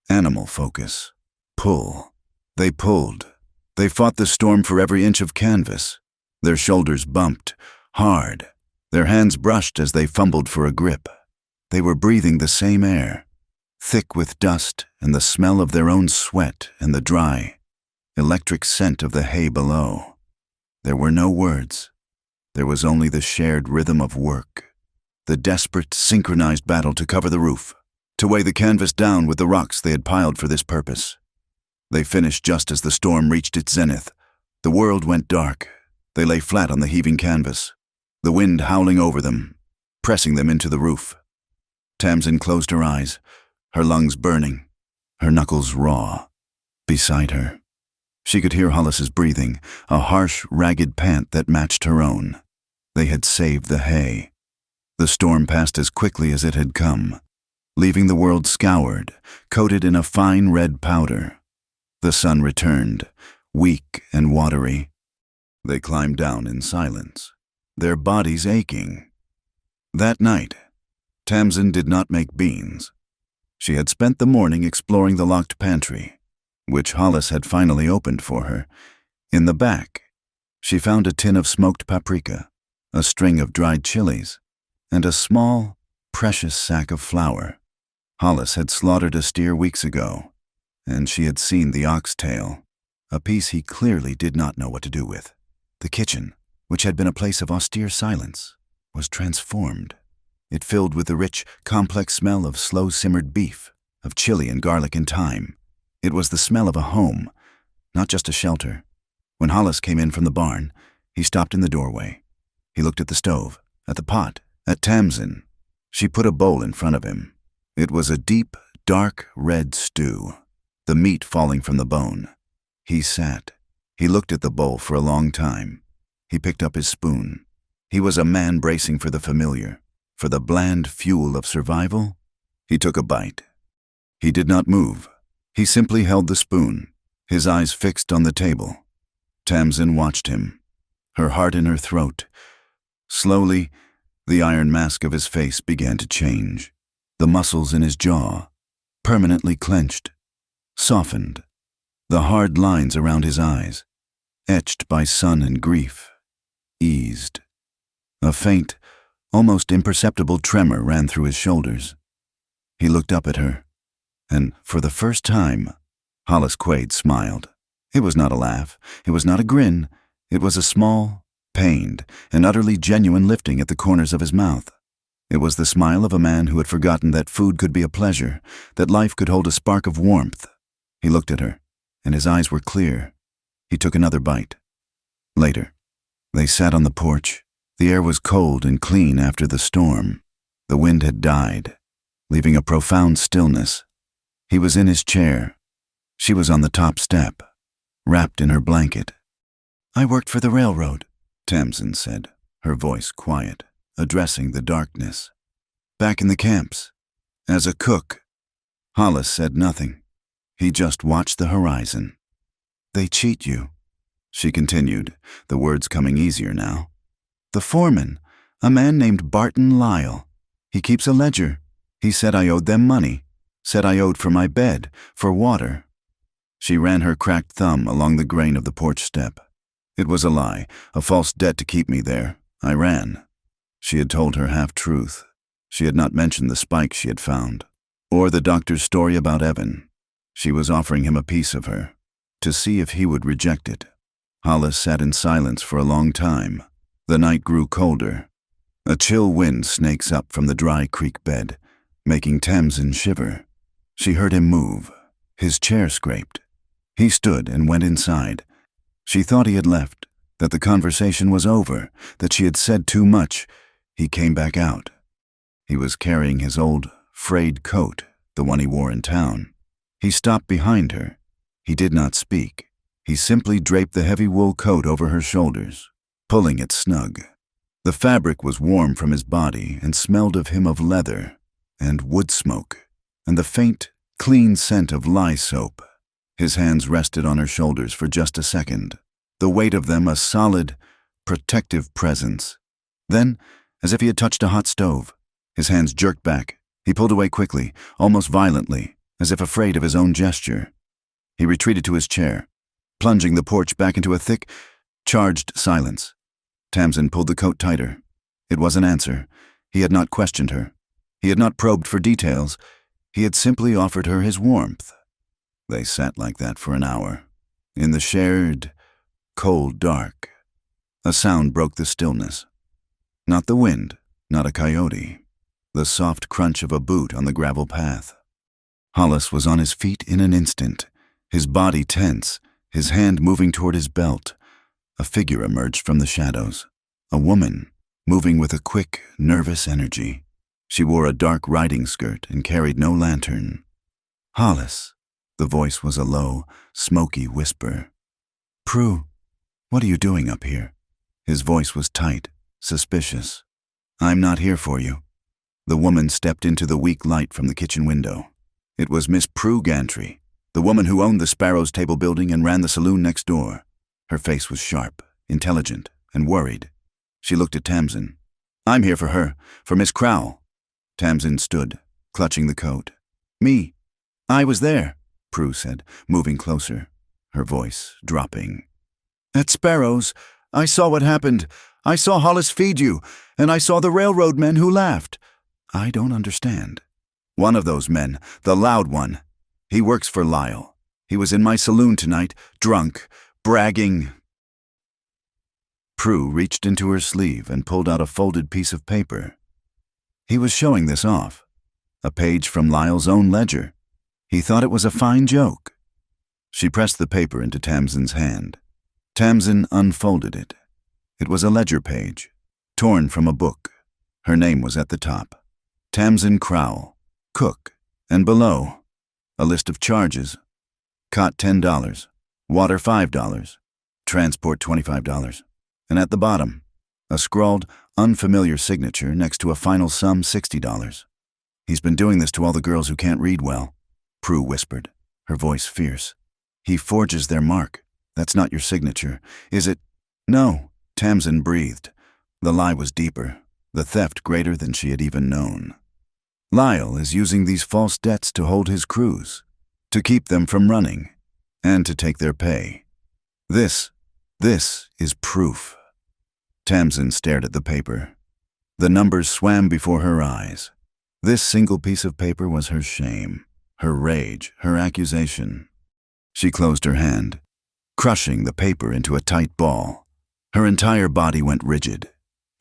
animal focus. Pull. They pulled. They fought the storm for every inch of canvas. Their shoulders bumped, hard. Their hands brushed as they fumbled for a grip. They were breathing the same air, thick with dust and the smell of their own sweat and the dry, electric scent of the hay below. There were no words. There was only the shared rhythm of work, the desperate, synchronized battle to cover the roof, to weigh the canvas down with the rocks they had piled for this purpose. They finished just as the storm reached its zenith. The world went dark. They lay flat on the heaving canvas, the wind howling over them, pressing them into the roof. Tamsin closed her eyes, her lungs burning, her knuckles raw. Beside her, she could hear Hollis's breathing, a harsh, ragged pant that matched her own. They had saved the hay. The storm passed as quickly as it had come, leaving the world scoured, coated in a fine red powder. The sun returned, weak and watery. They climbed down in silence, their bodies aching. That night, Tamsin did not make beans. She had spent the morning exploring the locked pantry, which Hollis had finally opened for her. In the back, she found a tin of smoked paprika, a string of dried chilies, and a small, precious sack of flour. Hollis had slaughtered a steer weeks ago, and she had seen the oxtail, a piece he clearly did not know what to do with. The kitchen, which had been a place of austere silence, was transformed. It filled with the rich, complex smell of slow-simmered beef, of chili and garlic and thyme. It was the smell of a home, not just a shelter. When Hollis came in from the barn, he stopped in the doorway. He looked at the stove, at the pot, at Tamsin. She put a bowl in front of him. It was a deep, dark red stew, the meat falling from the bone. He sat. He looked at the bowl for a long time. He picked up his spoon. He was a man bracing for the familiar, for the bland fuel of survival. He took a bite. He did not move. He simply held the spoon, his eyes fixed on the table. Tamsin watched him, her heart in her throat. Slowly, the iron mask of his face began to change. The muscles in his jaw, permanently clenched, softened. The hard lines around his eyes, etched by sun and grief, eased. A faint, almost imperceptible tremor ran through his shoulders. He looked up at her, and for the first time, Hollis Quaid smiled. It was not a laugh, it was not a grin, it was a small, pained, and utterly genuine lifting at the corners of his mouth. It was the smile of a man who had forgotten that food could be a pleasure, that life could hold a spark of warmth. He looked at her, and his eyes were clear. He took another bite. Later, they sat on the porch. The air was cold and clean after the storm. The wind had died, leaving a profound stillness. He was in his chair. She was on the top step, wrapped in her blanket. "I worked for the railroad," Tamsin said, her voice quiet, addressing the darkness. "Back in the camps, as a cook." Hollis said nothing. He just watched the horizon. "They cheat you," she continued, the words coming easier now. "The foreman, a man named Barton Lyle. He keeps a ledger. He said I owed them money, said I owed for my bed, for water." She ran her cracked thumb along the grain of the porch step. "It was a lie, a false debt to keep me there. I ran." She had told her half-truth. She had not mentioned the spike she had found, or the doctor's story about Evan. She was offering him a piece of her, to see if he would reject it. Hollis sat in silence for a long time. The night grew colder. A chill wind snakes up from the dry creek bed, making Tamsin shiver. She heard him move, His chair scraped. He stood and went inside. She thought he had left, that the conversation was over, that she had said too much. He came back out. He was carrying his old, frayed coat, the one he wore in town. He stopped behind her. He did not speak. He simply draped the heavy wool coat over her shoulders, pulling it snug. The fabric was warm from his body and smelled of leather and wood smoke, and the faint, clean scent of lye soap. His hands rested on her shoulders for just a second, the weight of them a solid, protective presence. Then, as if he had touched a hot stove, his hands jerked back. He pulled away quickly, almost violently, as if afraid of his own gesture. He retreated to his chair, plunging the porch back into a thick, charged silence. Tamsin pulled the coat tighter. It was an answer. He had not questioned her. He had not probed for details. He had simply offered her his warmth. They sat like that for an hour, in the shared, cold dark. A sound broke the stillness. Not the wind, not a coyote. The soft crunch of a boot on the gravel path. Hollis was on his feet in an instant, his body tense, his hand moving toward his belt. A figure emerged from the shadows. A woman, moving with a quick, nervous energy. She wore a dark riding skirt and carried no lantern. "Hollis." The voice was a low, smoky whisper. "Prue, what are you doing up here?" His voice was tight, suspicious. "I'm not here for you." The woman stepped into the weak light from the kitchen window. It was Miss Prue Gantry, the woman who owned the Sparrows Table building and ran the saloon next door. Her face was sharp, intelligent, and worried. She looked at Tamsin. "I'm here for her, for Miss Crowell." Tamsin stood, clutching the coat. "Me. I was there," Prue said, moving closer, her voice dropping. "At Sparrows, I saw what happened. I saw Hollis feed you, and I saw the railroad men who laughed." "I don't understand." "One of those men, the loud one. He works for Lyle. He was in my saloon tonight, drunk, bragging." Prue reached into her sleeve and pulled out a folded piece of paper. He was showing this off. A page from Lyle's own ledger. He thought it was a fine joke. She pressed the paper into Tamsin's hand. Tamsin unfolded it. It was a ledger page, torn from a book. Her name was at the top. Tamsin Crowell, cook, and below, a list of charges. Cot $10, water $5, transport $25, and at the bottom, a scrawled, unfamiliar signature next to a final sum $60. "He's been doing this to all the girls who can't read well," Prue whispered, her voice fierce. "He forges their mark. That's not your signature, is it?" "No," Tamsin breathed. The lie was deeper, the theft greater than she had even known. "Lyle is using these false debts to hold his crews, to keep them from running, and to take their pay. This is proof." Tamsin stared at the paper. The numbers swam before her eyes. This single piece of paper was her shame, her rage, her accusation. She closed her hand, crushing the paper into a tight ball. Her entire body went rigid.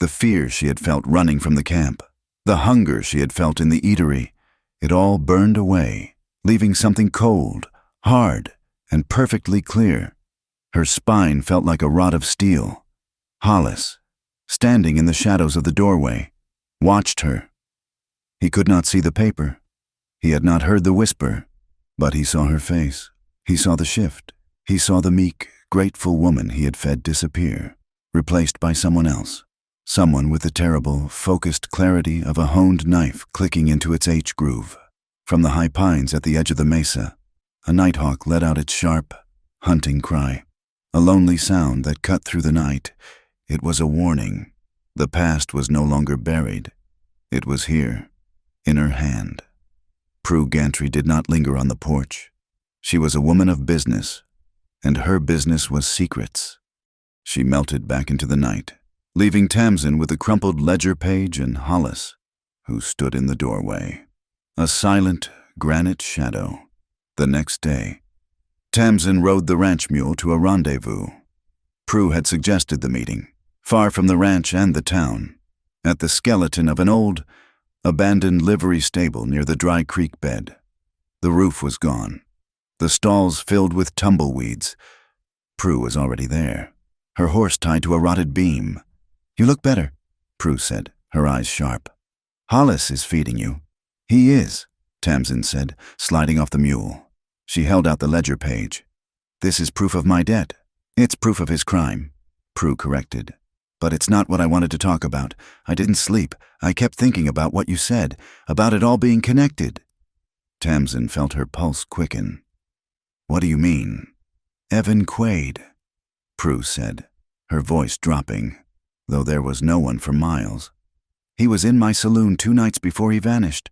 The fear she had felt running from the camp, the hunger she had felt in the eatery, it all burned away, leaving something cold, hard, and perfectly clear. Her spine felt like a rod of steel. Hollis, standing in the shadows of the doorway, watched her. He could not see the paper. He had not heard the whisper, but he saw her face. He saw the shift. He saw the meek, grateful woman he had fed disappear, replaced by someone else. Someone with the terrible, focused clarity of a honed knife clicking into its H-groove. From the high pines at the edge of the mesa, a nighthawk let out its sharp, hunting cry. A lonely sound that cut through the night. It was a warning. The past was no longer buried. It was here, in her hand. Prue Gantry did not linger on the porch. She was a woman of business, and her business was secrets. She melted back into the night, leaving Tamsin with a crumpled ledger page and Hollis, who stood in the doorway. A silent, granite shadow. The next day, Tamsin rode the ranch mule to a rendezvous. Prue had suggested the meeting, far from the ranch and the town, at the skeleton of an old, abandoned livery stable near the dry creek bed. The roof was gone. The stalls filled with tumbleweeds. Prue was already there, her horse tied to a rotted beam. "You look better," Prue said, her eyes sharp. "Hollis is feeding you." "He is," Tamsin said, sliding off the mule. She held out the ledger page. "This is proof of my debt." "It's proof of his crime," Prue corrected. "But it's not what I wanted to talk about. I didn't sleep. I kept thinking about what you said, about it all being connected." Tamsin felt her pulse quicken. "What do you mean?" "Evan Quaid," Prue said, her voice dropping, though there was no one for miles. "He was in my saloon 2 nights before he vanished.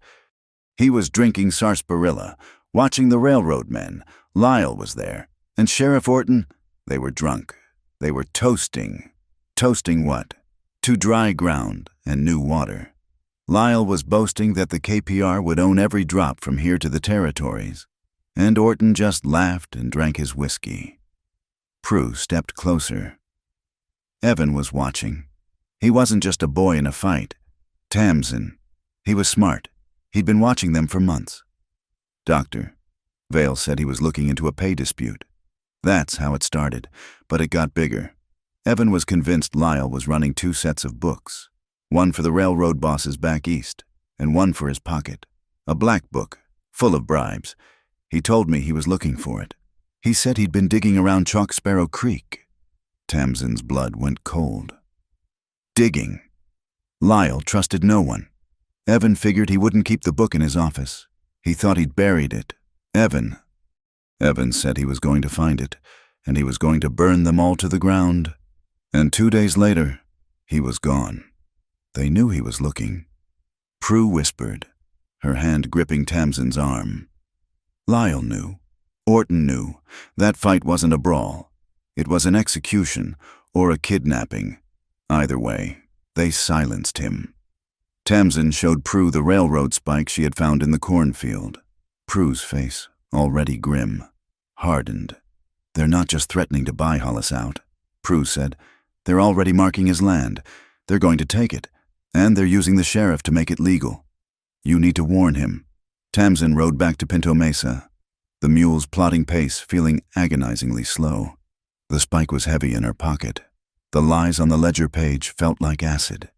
He was drinking sarsaparilla, watching the railroad men. Lyle was there, and Sheriff Orton. They were drunk. They were toasting. Toasting what? To dry ground and new water. Lyle was boasting that the KPR would own every drop from here to the territories, and Orton just laughed and drank his whiskey." Prue stepped closer. Evan was watching. He wasn't just a boy in a fight. Tamsin. He was smart. He'd been watching them for months. "Doctor," Vale said he was looking into a pay dispute. That's how it started, but it got bigger. Evan was convinced Lyle was running 2 sets of books, one for the railroad bosses back east, and one for his pocket. A black book, full of bribes. He told me he was looking for it. He said he'd been digging around Chalk Sparrow Creek. Tamsin's blood went cold. Digging. Lyle trusted no one. Evan figured he wouldn't keep the book in his office. He thought he'd buried it. Evan said he was going to find it, and he was going to burn them all to the ground. And 2 days later, he was gone. They knew he was looking. Prue whispered, her hand gripping Tamsin's arm. Lyle knew. Orton knew. That fight wasn't a brawl. It was an execution or a kidnapping. Either way, they silenced him. Tamsin showed Prue the railroad spike she had found in the cornfield. Prue's face, already grim, hardened. "They're not just threatening to buy Hollis out," Prue said. "They're already marking his land. They're going to take it, and they're using the sheriff to make it legal. You need to warn him." Tamsin rode back to Pinto Mesa, the mule's plodding pace feeling agonizingly slow. The spike was heavy in her pocket. The lies on the ledger page felt like acid.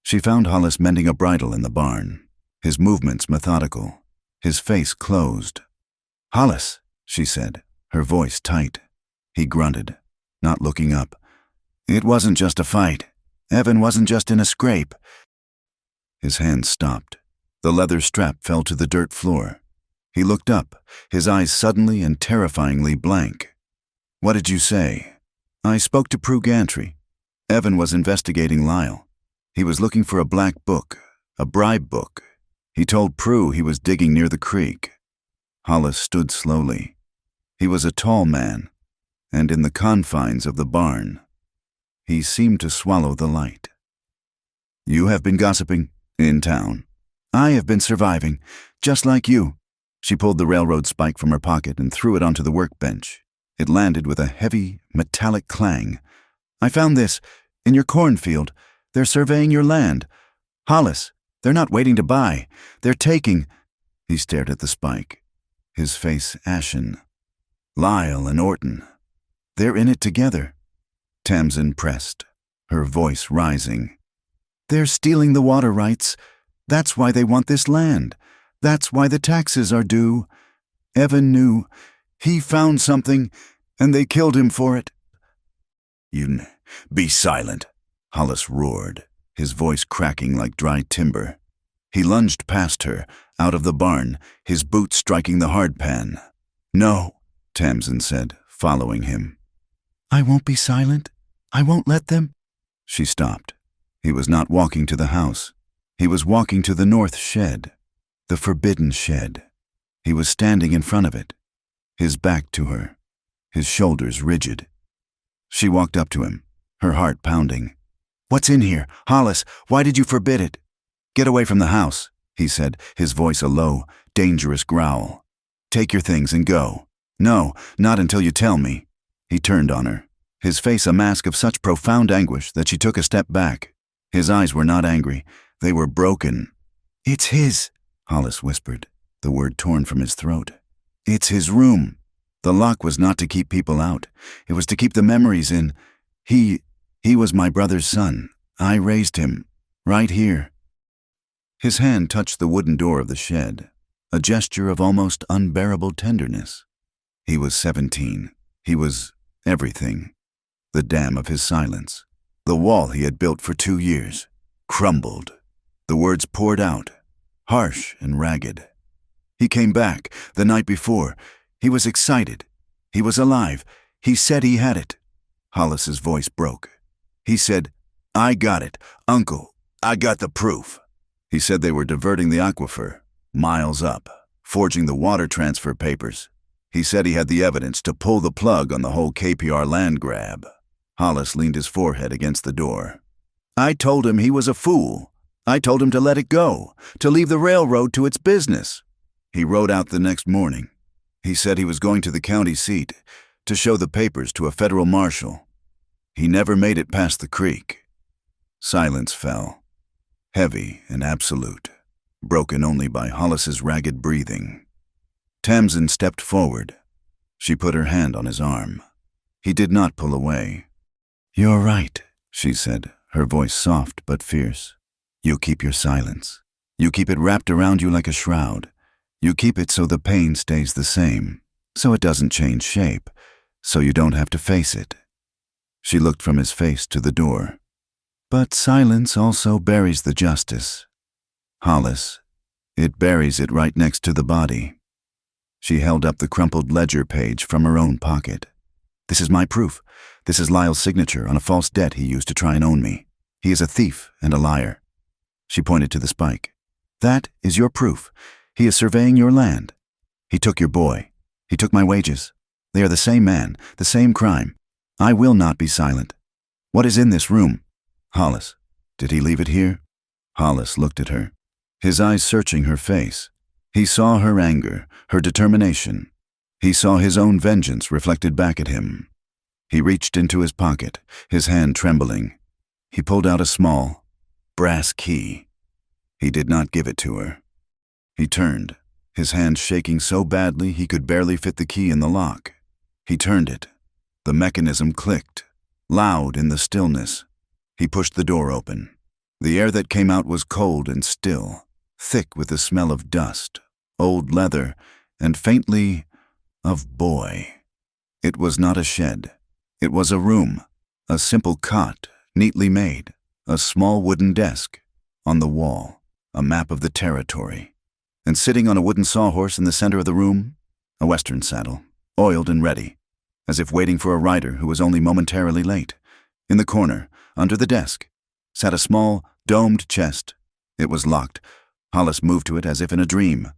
She found Hollis mending a bridle in the barn, his movements methodical, his face closed. "Hollis," she said, her voice tight. He grunted, not looking up. "It wasn't just a fight. Evan wasn't just in a scrape." His hand stopped. The leather strap fell to the dirt floor. He looked up, his eyes suddenly and terrifyingly blank. "What did you say?" "I spoke to Prue Gantry. Evan was investigating Lyle. He was looking for a black book, a bribe book. He told Prue he was digging near the creek." Hollis stood slowly. He was a tall man, and in the confines of the barn, he seemed to swallow the light. "You have been gossiping in town." "I have been surviving, just like you." She pulled the railroad spike from her pocket and threw it onto the workbench. It landed with a heavy, metallic clang. "I found this in your cornfield. They're surveying your land. Hollis, they're not waiting to buy. They're taking." He stared at the spike, his face ashen. "Lyle and Orton. They're in it together." Tamsin pressed, her voice rising. "They're stealing the water rights. That's why they want this land. That's why the taxes are due. Evan knew. He found something, and they killed him for it." Be silent," Hollis roared, his voice cracking like dry timber. He lunged past her, out of the barn, his boot striking the hardpan. "No," Tamsin said, following him. "I won't be silent. I won't let them." She stopped. He was not walking to the house. He was walking to the north shed, the forbidden shed. He was standing in front of it, his back to her, his shoulders rigid. She walked up to him, her heart pounding. "What's in here? Hollis, why did you forbid it?" "Get away from the house," he said, his voice a low, dangerous growl. "Take your things and go." "No, not until you tell me." He turned on her, his face a mask of such profound anguish that she took a step back. His eyes were not angry. They were broken. "It's his," Hollis whispered, the word torn from his throat. "It's his room." The lock was not to keep people out. It was to keep the memories in. He was my brother's son. I raised him. Right here. His hand touched the wooden door of the shed, a gesture of almost unbearable tenderness. He was 17. He was everything. The dam of his silence. The wall he had built for 2 years. Crumbled. The words poured out, harsh and ragged. He came back the night before. He was excited. He was alive. He said he had it. Hollis's voice broke. He said, "I got it. Uncle, I got the proof." He said they were diverting the aquifer, miles up, forging the water transfer papers. He said he had the evidence to pull the plug on the whole KPR land grab. Hollis leaned his forehead against the door. "I told him he was a fool. I told him to let it go, to leave the railroad to its business." He rode out the next morning. He said he was going to the county seat to show the papers to a federal marshal. He never made it past the creek. Silence fell, heavy and absolute, broken only by Hollis's ragged breathing. Tamsin stepped forward. She put her hand on his arm. He did not pull away. "You're right," she said, her voice soft but fierce. "You keep your silence. You keep it wrapped around you like a shroud. You keep it so the pain stays the same, so it doesn't change shape, so you don't have to face it." She looked from his face to the door. "But silence also buries the justice. Hollis, it buries it right next to the body." She held up the crumpled ledger page from her own pocket. "This is my proof. This is Lyle's signature on a false debt he used to try and own me. He is a thief and a liar." She pointed to the spike. "That is your proof. He is surveying your land. He took your boy. He took my wages. They are the same man, the same crime. I will not be silent. What is in this room? Hollis, did he leave it here?" Hollis looked at her, his eyes searching her face. He saw her anger, her determination. He saw his own vengeance reflected back at him. He reached into his pocket, his hand trembling. He pulled out a small, brass key. He did not give it to her. He turned, his hand shaking so badly he could barely fit the key in the lock. He turned it. The mechanism clicked, loud in the stillness. He pushed the door open. The air that came out was cold and still, thick with the smell of dust, old leather, and faintly of boy. It was not a shed. It was a room, a simple cot, neatly made, a small wooden desk. On the wall, a map of the territory. And sitting on a wooden sawhorse in the center of the room, a western saddle, oiled and ready, as if waiting for a rider who was only momentarily late. In the corner, under the desk, sat a small, domed chest. It was locked. Hollis moved to it as if in a dream.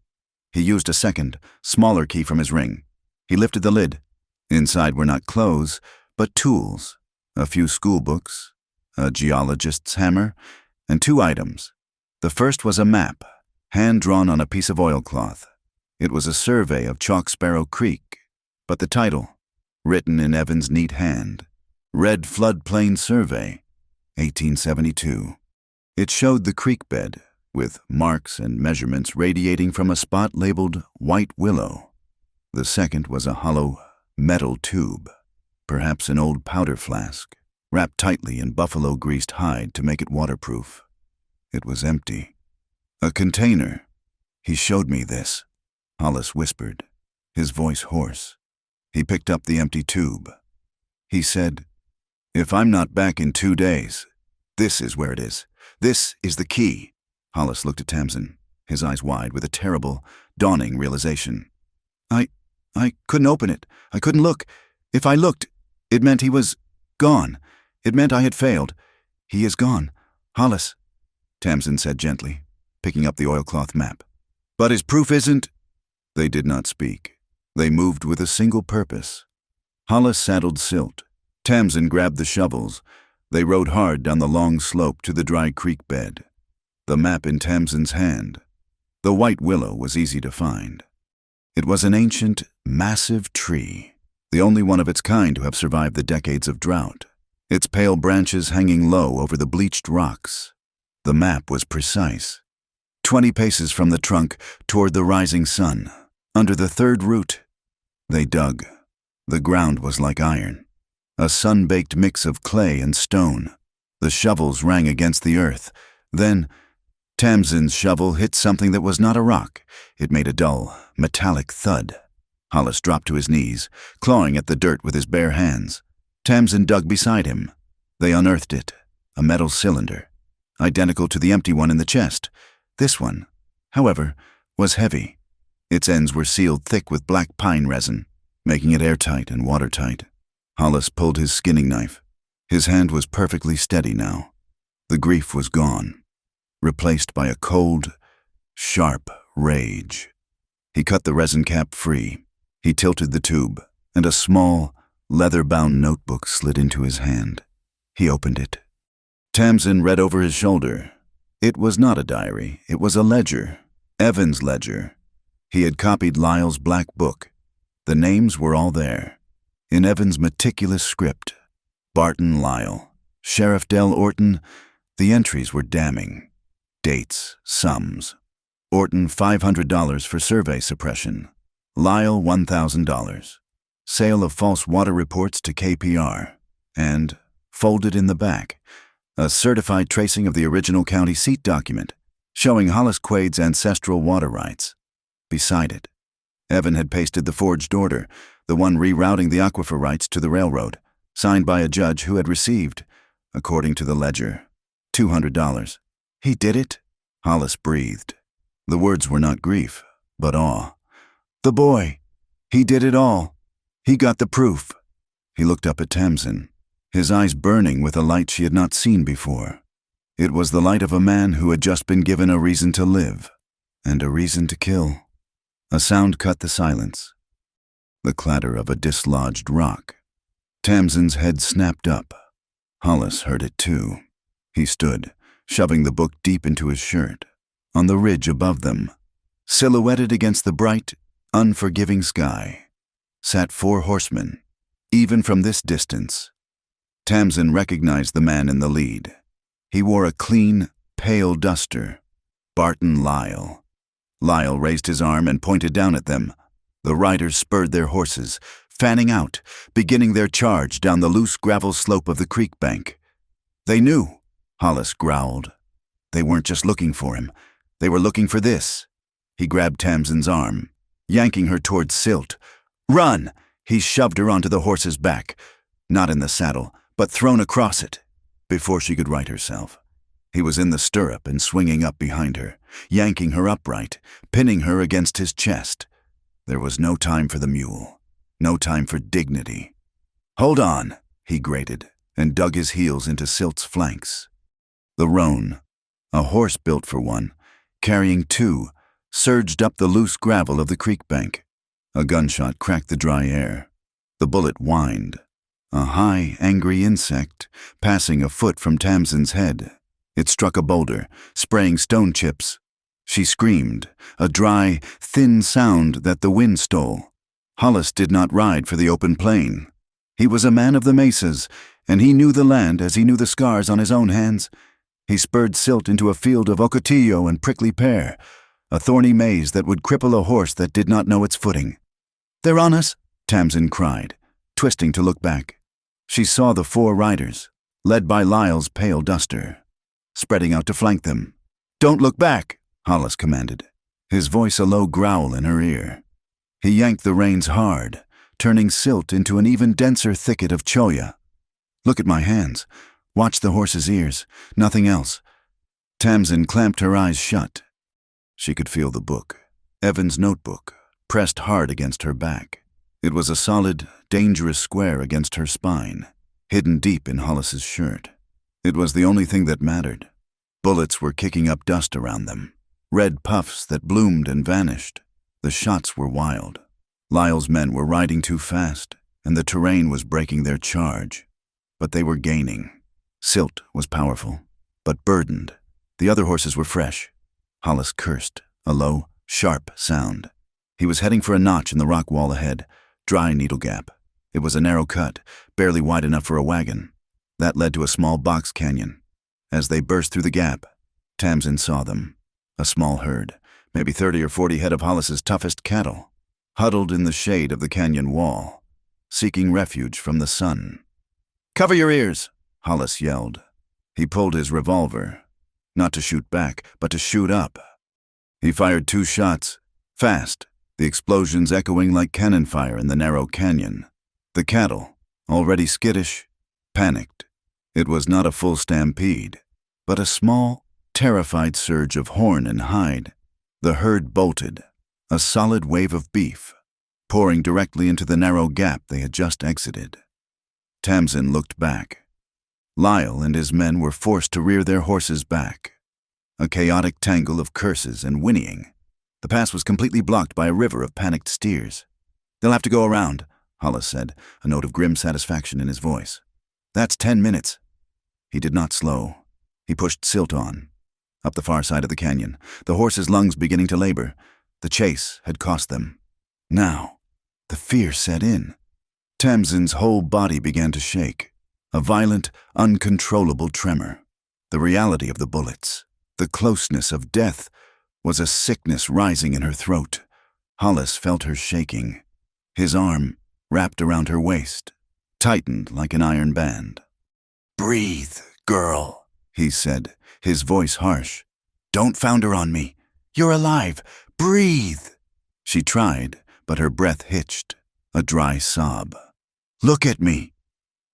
He used a second, smaller key from his ring. He lifted the lid. Inside were not clothes, but tools, a few school books, a geologist's hammer, and 2 items. The first was a map, hand-drawn on a piece of oilcloth. It was a survey of Chalk Sparrow Creek, but the title, written in Evan's neat hand, read Floodplain Survey, 1872. It showed the creek bed, with marks and measurements radiating from a spot labeled White Willow. The second was a hollow metal tube, perhaps an old powder flask, wrapped tightly in buffalo-greased hide to make it waterproof. It was empty. A container. "He showed me this," Hollis whispered, his voice hoarse. He picked up the empty tube. He said, "If I'm not back in 2 days, this is where it is. This is the key." Hollis looked at Tamsin, his eyes wide with a terrible, dawning realization. I couldn't open it. I couldn't look. If I looked, it meant he was gone. It meant I had failed. He is gone. Hollis," Tamsin said gently, picking up the oilcloth map. "But his proof isn't—" They did not speak. They moved with a single purpose. Hollis saddled Silt. Tamsin grabbed the shovels. They rode hard down the long slope to the dry creek bed. The map in Tamsin's hand. The White Willow was easy to find. It was an ancient, massive tree, the only one of its kind to have survived the decades of drought, its pale branches hanging low over the bleached rocks. The map was precise. 20 paces from the trunk toward the rising sun, under the 3rd root. They dug. The ground was like iron, a sun-baked mix of clay and stone. The shovels rang against the earth. Then, Tamsin's shovel hit something that was not a rock. It made a dull, metallic thud. Hollis dropped to his knees, clawing at the dirt with his bare hands. Tamsin dug beside him. They unearthed it, a metal cylinder, identical to the empty one in the chest. This one, however, was heavy. Its ends were sealed thick with black pine resin, making it airtight and watertight. Hollis pulled his skinning knife. His hand was perfectly steady now. The grief was gone, replaced by a cold, sharp rage. He cut the resin cap free. He tilted the tube, and a small, leather-bound notebook slid into his hand. He opened it. Tamsin read over his shoulder. It was not a diary. It was a ledger. Evan's ledger. He had copied Lyle's black book. The names were all there, in Evan's meticulous script. Barton Lyle, Sheriff Del Orton. The entries were damning. Dates, sums. Orton $500 for survey suppression. Lyle $1,000. Sale of false water reports to KPR. And, folded in the back, a certified tracing of the original county seat document, showing Hollis Quade's ancestral water rights. Beside it, Evan had pasted the forged order, the one rerouting the aquifer rights to the railroad, signed by a judge who had received, according to the ledger, $200. He did it? Hollis breathed. The words were not grief, but awe. The boy. He did it all. He got the proof. He looked up at Tamsin, his eyes burning with a light she had not seen before. It was the light of a man who had just been given a reason to live, and a reason to kill. A sound cut the silence. The clatter of a dislodged rock. Tamsin's head snapped up. Hollis heard it too. He stood, shoving the book deep into his shirt. On the ridge above them, silhouetted against the bright, unforgiving sky, sat 4 horsemen. Even from this distance, Tamsin recognized the man in the lead. He wore a clean, pale duster. Barton Lyle. Lyle raised his arm and pointed down at them. The riders spurred their horses, fanning out, beginning their charge down the loose gravel slope of the creek bank. They knew, Hollis growled. They weren't just looking for him. They were looking for this. He grabbed Tamsin's arm, yanking her toward Silt. Run! He shoved her onto the horse's back, not in the saddle, but thrown across it, before she could right herself. He was in the stirrup and swinging up behind her, yanking her upright, pinning her against his chest. There was no time for the mule, no time for dignity. Hold on, he grated, and dug his heels into Silt's flanks. The roan, a horse built for one, carrying 2, surged up the loose gravel of the creek bank. A gunshot cracked the dry air. The bullet whined, a high, angry insect, passing a foot from Tamsin's head. It struck a boulder, spraying stone chips. She screamed, a dry, thin sound that the wind stole. Hollis did not ride for the open plain. He was a man of the mesas, and he knew the land as he knew the scars on his own hands. He spurred Silt into a field of ocotillo and prickly pear, a thorny maze that would cripple a horse that did not know its footing. They're on us, Tamsin cried, twisting to look back. She saw the 4 riders, led by Lyle's pale duster, spreading out to flank them. Don't look back, Hollis commanded, his voice a low growl in her ear. He yanked the reins hard, turning Silt into an even denser thicket of cholla. Look at my hands. Watch the horse's ears. Nothing else. Tamsin clamped her eyes shut. She could feel the book, Evan's notebook, pressed hard against her back. It was a solid, dangerous square against her spine, hidden deep in Hollis's shirt. It was the only thing that mattered. Bullets were kicking up dust around them, red puffs that bloomed and vanished. The shots were wild. Lyle's men were riding too fast, and the terrain was breaking their charge. But they were gaining. Silt was powerful, but burdened. The other horses were fresh. Hollis cursed, a low, sharp sound. He was heading for a notch in the rock wall ahead, dry needle gap. It was a narrow cut, barely wide enough for a wagon. That led to a small box canyon. As they burst through the gap, Tamsin saw them. A small herd, maybe 30 or 40 head of Hollis's toughest cattle. huddled in the shade of the canyon wall, seeking refuge from the sun. "Cover your ears," Hollis yelled. He pulled his revolver, not to shoot back, but to shoot up. He fired 2 shots, fast, the explosions echoing like cannon fire in the narrow canyon. The cattle, already skittish, panicked. It was not a full stampede, but a small, terrified surge of horn and hide. The herd bolted, a solid wave of beef, pouring directly into the narrow gap they had just exited. Tamsin looked back. Lyle and his men were forced to rear their horses back. A chaotic tangle of curses and whinnying. The pass was completely blocked by a river of panicked steers. "They'll have to go around," Hollis said, a note of grim satisfaction in his voice. "That's 10 minutes. He did not slow. He pushed Silt on. Up the far side of the canyon, the horses' lungs beginning to labor. The chase had cost them. Now, the fear set in. Tamsin's whole body began to shake. A violent, uncontrollable tremor. The reality of the bullets, the closeness of death, was a sickness rising in her throat. Hollis felt her shaking. His arm, wrapped around her waist, tightened like an iron band. "Breathe, girl," he said, his voice harsh. "Don't founder on me. You're alive. Breathe." She tried, but her breath hitched, a dry sob. "Look at me."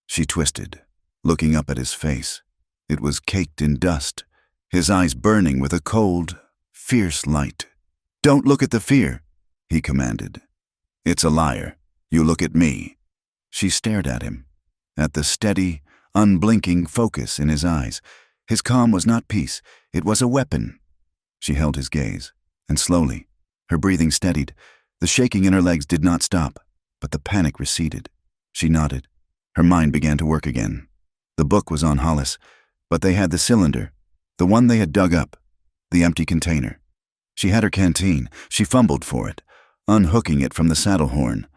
She twisted, looking up at his face. It was caked in dust, his eyes burning with a cold, fierce light. "Don't look at the fear," he commanded. "It's a liar. You look at me." She stared at him, at the steady, unblinking focus in his eyes. His calm was not peace, it was a weapon. She held his gaze, and slowly, her breathing steadied. The shaking in her legs did not stop, but the panic receded. She nodded. Her mind began to work again. The book was on Hollis, but they had the cylinder, the one they had dug up, the empty container. She had her canteen. She fumbled for it, unhooking it from the saddle horn.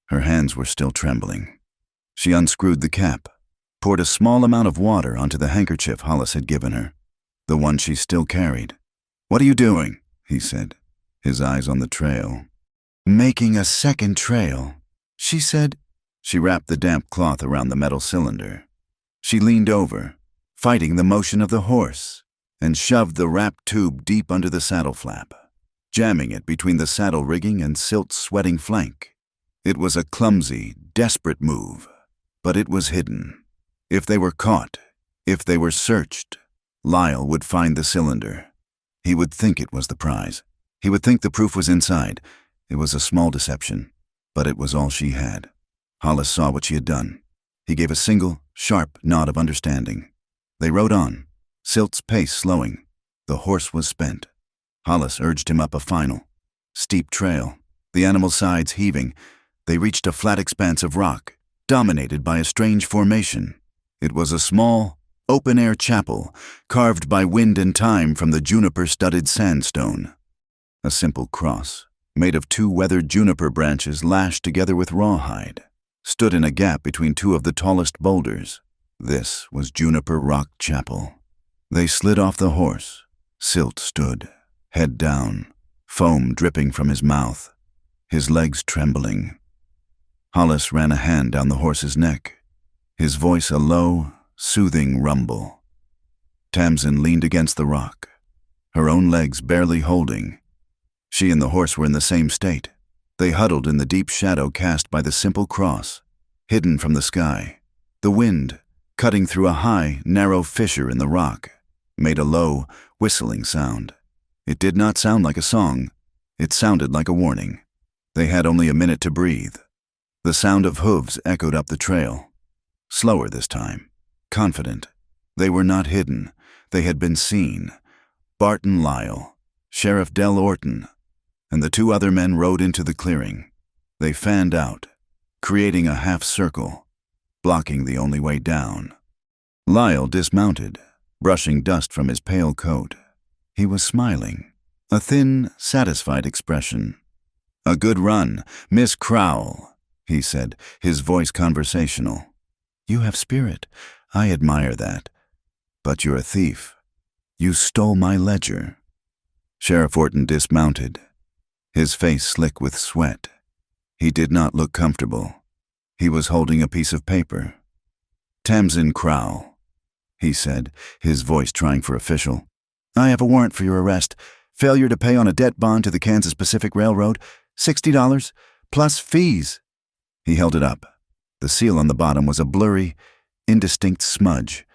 Her hands were still trembling. She unscrewed the cap, poured a small amount of water onto the handkerchief Hollis had given her, the one she still carried. "What are you doing?" he said, his eyes on the trail. "Making a second trail," she said. She wrapped the damp cloth around the metal cylinder. She leaned over, fighting the motion of the horse, and shoved the wrapped tube deep under the saddle flap, jamming it between the saddle rigging and Silt's sweating flank. It was a clumsy, desperate move, but it was hidden. If they were caught, if they were searched, Lyle would find the cylinder. He would think it was the prize. He would think the proof was inside. It was a small deception, but it was all she had. Hollis saw what she had done. He gave a single, sharp nod of understanding. They rode on, Silt's pace slowing. The horse was spent. Hollis urged him up a final, steep trail, the animal's sides heaving. They reached a flat expanse of rock, dominated by a strange formation. It was a small, open-air chapel, carved by wind and time from the juniper-studded sandstone. A simple cross, made of 2 weathered juniper branches lashed together with rawhide, stood in a gap between 2 of the tallest boulders. This was Juniper Rock Chapel. They slid off the horse. Silt stood, head down, foam dripping from his mouth, his legs trembling. Hollis ran a hand down the horse's neck, his voice a low, soothing rumble. Tamsin leaned against the rock, her own legs barely holding. She and the horse were in the same state. They huddled in the deep shadow cast by the simple cross, hidden from the sky. The wind, cutting through a high, narrow fissure in the rock, made a low, whistling sound. It did not sound like a song. It sounded like a warning. They had only a minute to breathe. The sound of hooves echoed up the trail. Slower this time, confident. They were not hidden. They had been seen. Barton Lyle, Sheriff Del Orton, and the 2 other men rode into the clearing. They fanned out, creating a half circle, blocking the only way down. Lyle dismounted, brushing dust from his pale coat. He was smiling, a thin, satisfied expression. "A good run, Miss Crowell," he said, his voice conversational. "You have spirit. I admire that. But you're a thief. You stole my ledger." Sheriff Orton dismounted, his face slick with sweat, He did not look comfortable. He was holding a piece of paper. "Tamsin Crowell," he said, his voice trying for official. "I have a warrant for your arrest. Failure to pay on a debt bond to the Kansas Pacific Railroad, $60, plus fees." He held it up. The seal on the bottom was a blurry, indistinct smudge.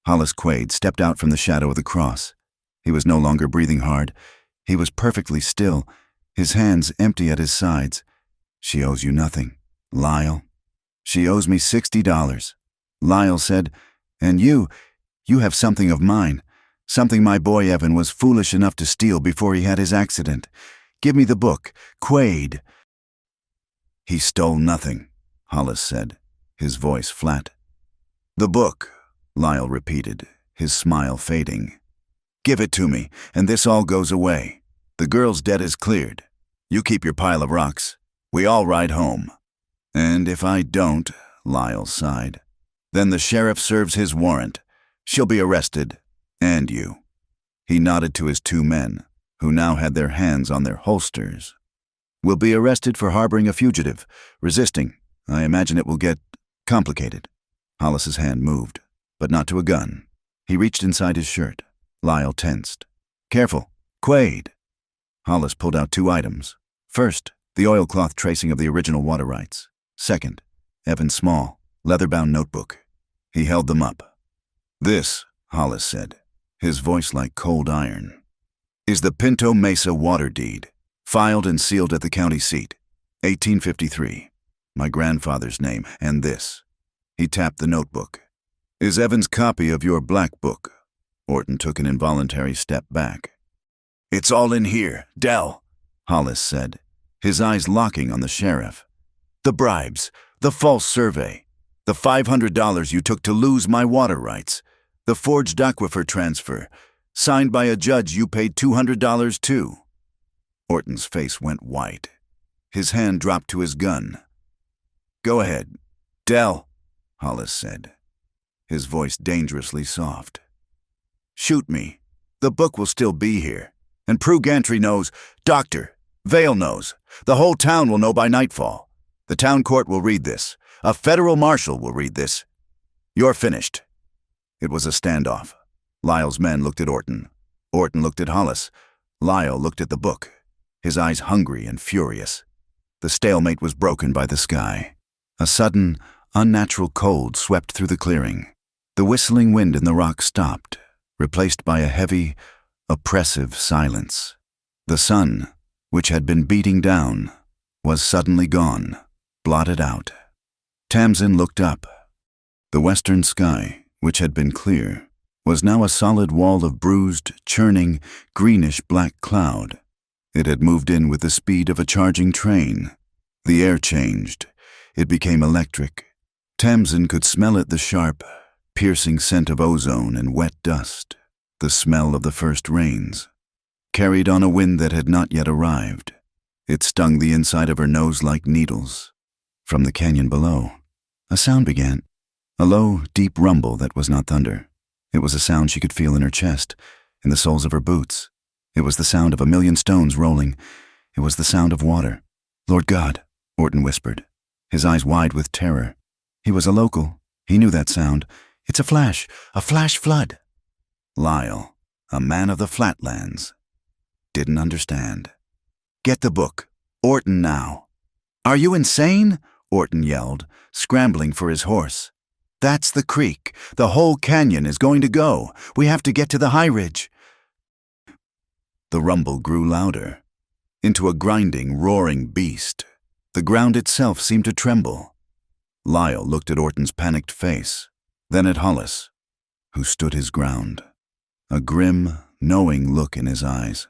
Hollis Quaid stepped out from the shadow of the cross. He was no longer breathing hard. He was perfectly still, his hands empty at his sides. "She owes you nothing, Lyle." "She owes me $60. Lyle said, "And you have something of mine, something my boy Evan was foolish enough to steal before he had his accident. Give me the book, Quaid." "He stole nothing," Hollis said, his voice flat. "The book," Lyle repeated, his smile fading. "Give it to me, and this all goes away. The girl's debt is cleared. You keep your pile of rocks. We all ride home." "And if I don't," Lyle sighed, "then the sheriff serves his warrant. She'll be arrested, and you." He nodded to his two men, who now had their hands on their holsters. "We'll be arrested for harboring a fugitive, resisting. I imagine it will get complicated." Hollis's hand moved, but not to a gun. He reached inside his shirt. Lyle tensed. "Careful, Quaid." Hollis pulled out two items. First, the oilcloth tracing of the original water rights. Second, Evan's small, leather-bound notebook. He held them up. "This," Hollis said, his voice like cold iron, "is the Pinto Mesa water deed, filed and sealed at the county seat, 1853. My grandfather's name, and this." He tapped the notebook. "Is Evan's copy of your black book." Orton took an involuntary step back. "It's all in here, Dell," Hollis said, his eyes locking on the sheriff. "The bribes, the false survey, the $500 you took to lose my water rights, the forged aquifer transfer, signed by a judge you paid $200 to." Orton's face went white. His hand dropped to his gun. "Go ahead, Dell," Hollis said, his voice dangerously soft. "Shoot me. The book will still be here. And Prue Gantry knows, Dr. Vale knows. The whole town will know by nightfall. The town court will read this. A federal marshal will read this. You're finished." It was a standoff. Lyle's men looked at Orton. Orton looked at Hollis. Lyle looked at the book, his eyes hungry and furious. The stalemate was broken by the sky. A sudden, unnatural cold swept through the clearing. The whistling wind in the rock stopped, replaced by a heavy, oppressive silence. The sun, which had been beating down, was suddenly gone, blotted out. Tamsin looked up. The western sky, which had been clear, was now a solid wall of bruised, churning, greenish-black cloud. It had moved in with the speed of a charging train. The air changed. It became electric. Tamsin could smell it, the sharp, piercing scent of ozone and wet dust, the smell of the first rains, carried on a wind that had not yet arrived. It stung the inside of her nose like needles. From the canyon below, a sound began, a low, deep rumble that was not thunder. It was a sound she could feel in her chest, in the soles of her boots. It was the sound of a million stones rolling. It was the sound of water. "Lord God," Orton whispered, his eyes wide with terror. He was a local. He knew that sound. "It's a flash flood." Lyle, a man of the flatlands, didn't understand. "Get the book. Orton, now." "Are you insane?" Orton yelled, scrambling for his horse. "That's the creek. The whole canyon is going to go. We have to get to the high ridge." The rumble grew louder, into a grinding, roaring beast. The ground itself seemed to tremble. Lyle looked at Orton's panicked face, then at Hollis, who stood his ground, a grim, knowing look in his eyes.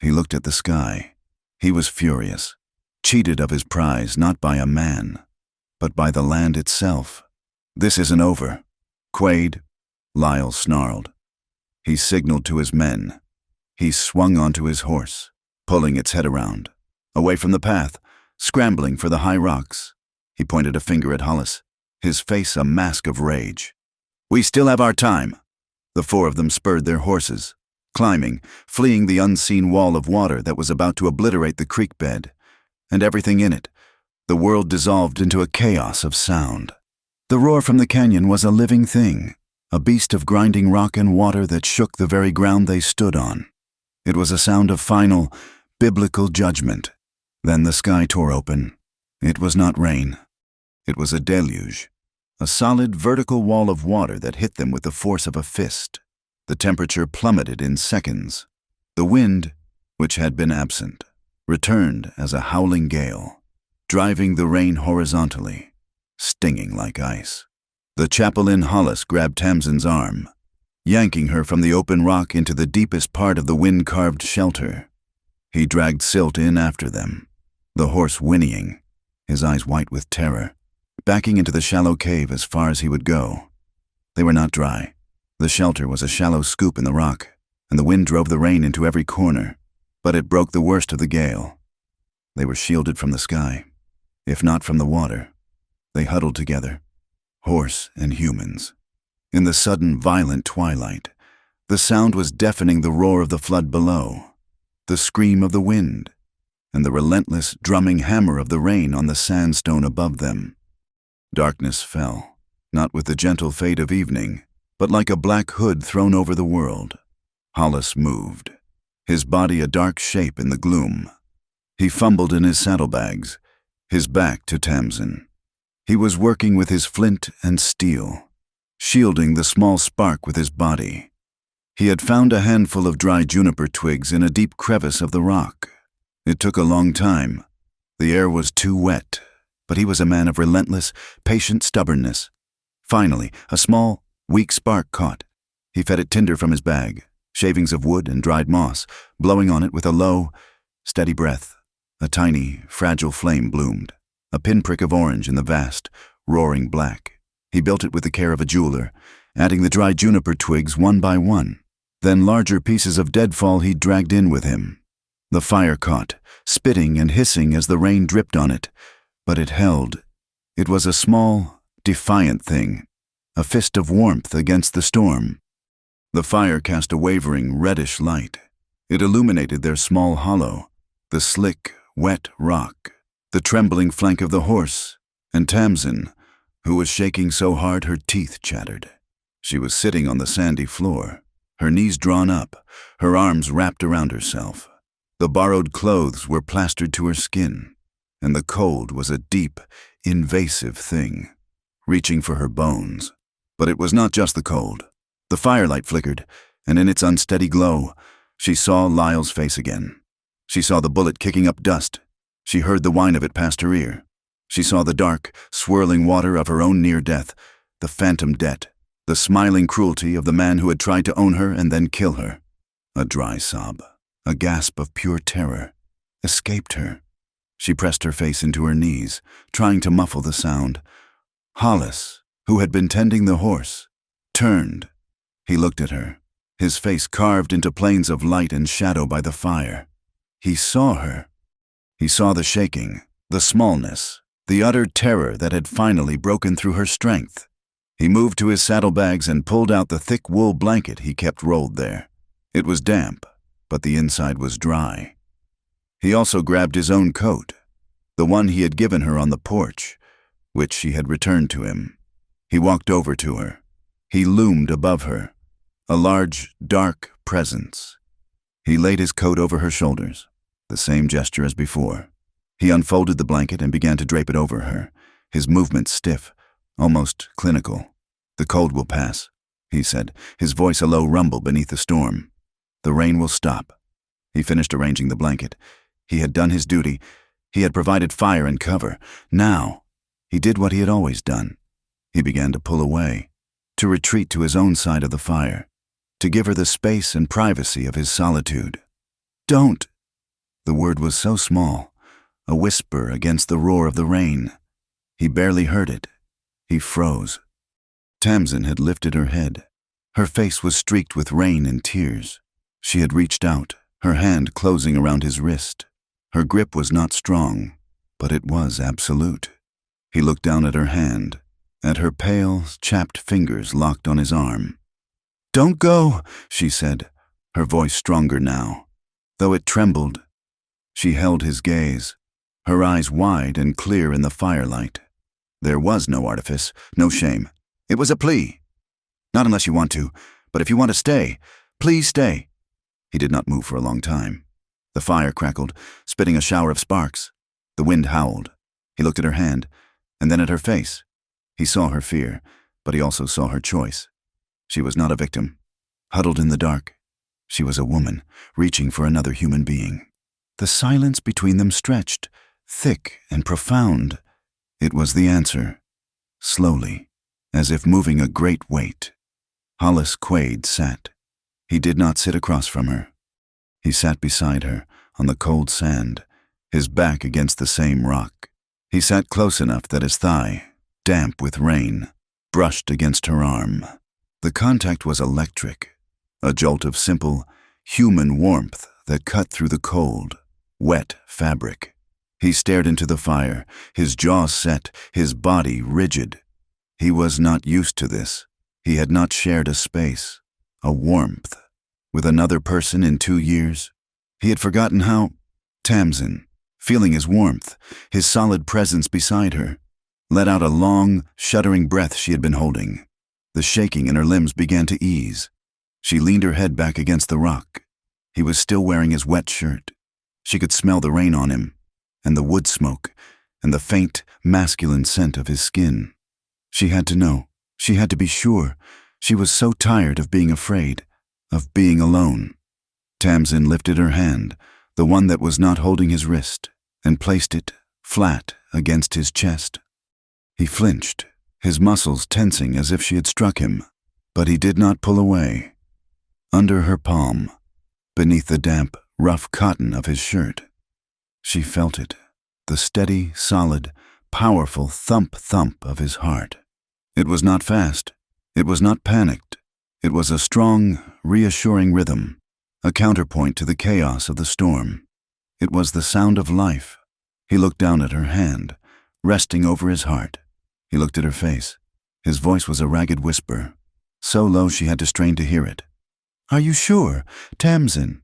He looked at the sky. He was furious, cheated of his prize not by a man, but by the land itself. "This isn't over. Quaid," Lyle snarled. He signaled to his men. He swung onto his horse, pulling its head around, away from the path, scrambling for the high rocks. He pointed a finger at Hollis, his face a mask of rage. "We still have our time." The four of them spurred their horses, climbing, fleeing the unseen wall of water that was about to obliterate the creek bed, and everything in it, The world dissolved into a chaos of sound. The roar from the canyon was a living thing, a beast of grinding rock and water that shook the very ground they stood on. It was a sound of final, biblical judgment. Then the sky tore open. It was not rain. It was a deluge, a solid vertical wall of water that hit them with the force of a fist. The temperature plummeted in seconds. The wind, which had been absent, returned as a howling gale, driving the rain horizontally, stinging like ice. The chapel in Hollis grabbed Tamsin's arm, yanking her from the open rock into the deepest part of the wind-carved shelter. He dragged Silt in after them, the horse whinnying, his eyes white with terror, backing into the shallow cave as far as he would go. They were not dry. The shelter was a shallow scoop in the rock, and the wind drove the rain into every corner, but it broke the worst of the gale. They were shielded from the sky, if not from the water. They huddled together, horse and humans. In the sudden, violent twilight, the sound was deafening the roar of the flood below, the scream of the wind, and the relentless, drumming hammer of the rain on the sandstone above them. Darkness fell, not with the gentle fade of evening, but like a black hood thrown over the world. Hollis moved, his body a dark shape in the gloom. He fumbled in his saddlebags, his back to Tamsin. He was working with his flint and steel, shielding the small spark with his body. He had found a handful of dry juniper twigs in a deep crevice of the rock. It took a long time. The air was too wet, but he was a man of relentless, patient stubbornness. Finally, a small, weak spark caught. He fed it tinder from his bag, shavings of wood and dried moss, blowing on it with a low, steady breath. A tiny, fragile flame bloomed, a pinprick of orange in the vast, roaring black. He built it with the care of a jeweler, adding the dry juniper twigs one by one. Then larger pieces of deadfall he dragged in with him. The fire caught, spitting and hissing as the rain dripped on it, but it held. It was a small, defiant thing, a fist of warmth against the storm. The fire cast a wavering, reddish light. It illuminated their small hollow, the slick, wet rock, the trembling flank of the horse, and Tamsin, who was shaking so hard her teeth chattered. She was sitting on the sandy floor, her knees drawn up, her arms wrapped around herself. The borrowed clothes were plastered to her skin, and the cold was a deep, invasive thing, reaching for her bones. But it was not just the cold. The firelight flickered, and in its unsteady glow, she saw Lyle's face again. She saw the bullet kicking up dust. She heard the whine of it past her ear. She saw the dark, swirling water of her own near death, the phantom debt, the smiling cruelty of the man who had tried to own her and then kill her. A dry sob, a gasp of pure terror, escaped her. She pressed her face into her knees, trying to muffle the sound. Hollis, who had been tending the horse, turned. He looked at her, his face carved into planes of light and shadow by the fire. He saw her. He saw the shaking, the smallness, the utter terror that had finally broken through her strength. He moved to his saddlebags and pulled out the thick wool blanket he kept rolled there. It was damp, but the inside was dry. He also grabbed his own coat, the one he had given her on the porch, which she had returned to him. He walked over to her. He loomed above her, a large, dark presence. He laid his coat over her shoulders, the same gesture as before. He unfolded the blanket and began to drape it over her, his movements stiff, almost clinical. "The cold will pass," he said, his voice a low rumble beneath the storm. "The rain will stop." He finished arranging the blanket. He had done his duty. He had provided fire and cover. Now, he did what he had always done. He began to pull away, to retreat to his own side of the fire, to give her the space and privacy of his solitude. "Don't!" The word was so small, a whisper against the roar of the rain. He barely heard it. He froze. Tamsin had lifted her head. Her face was streaked with rain and tears. She had reached out, her hand closing around his wrist. Her grip was not strong, but it was absolute. He looked down at her hand, at her pale, chapped fingers locked on his arm. "Don't go," she said, her voice stronger now, though it trembled. She held his gaze. her eyes wide and clear in the firelight. There was no artifice, no shame. It was a plea. Not unless you want to, but if you want to stay, please stay. He did not move for a long time. The fire crackled, spitting a shower of sparks. The wind howled. He looked at her hand, and then at her face. He saw her fear, but he also saw her choice. She was not a victim. Huddled in the dark, she was a woman, reaching for another human being. The silence between them stretched, thick and profound. It was the answer. Slowly, as if moving a great weight, Hollis Quaid sat. He did not sit across from her. He sat beside her, on the cold sand, his back against the same rock. He sat close enough that his thigh, damp with rain, brushed against her arm. The contact was electric, a jolt of simple, human warmth that cut through the cold, wet fabric. He stared into the fire, his jaw set, his body rigid. He was not used to this. He had not shared a space, a warmth, with another person in 2 years. He had forgotten how Tamsin, feeling his warmth, his solid presence beside her, let out a long, shuddering breath she had been holding. The shaking in her limbs began to ease. She leaned her head back against the rock. He was still wearing his wet shirt. She could smell the rain on him, and the wood smoke, and the faint, masculine scent of his skin. She had to know. She had to be sure. She was so tired of being afraid, of being alone. Tamsin lifted her hand, the one that was not holding his wrist, and placed it flat against his chest. He flinched, his muscles tensing as if she had struck him, but he did not pull away. Under her palm, beneath the damp, rough cotton of his shirt, she felt it, the steady, solid, powerful thump-thump of his heart. It was not fast. It was not panicked. It was a strong, reassuring rhythm, a counterpoint to the chaos of the storm. It was the sound of life. He looked down at her hand, resting over his heart. He looked at her face. His voice was a ragged whisper, so low she had to strain to hear it. "Are you sure, Tamsin?"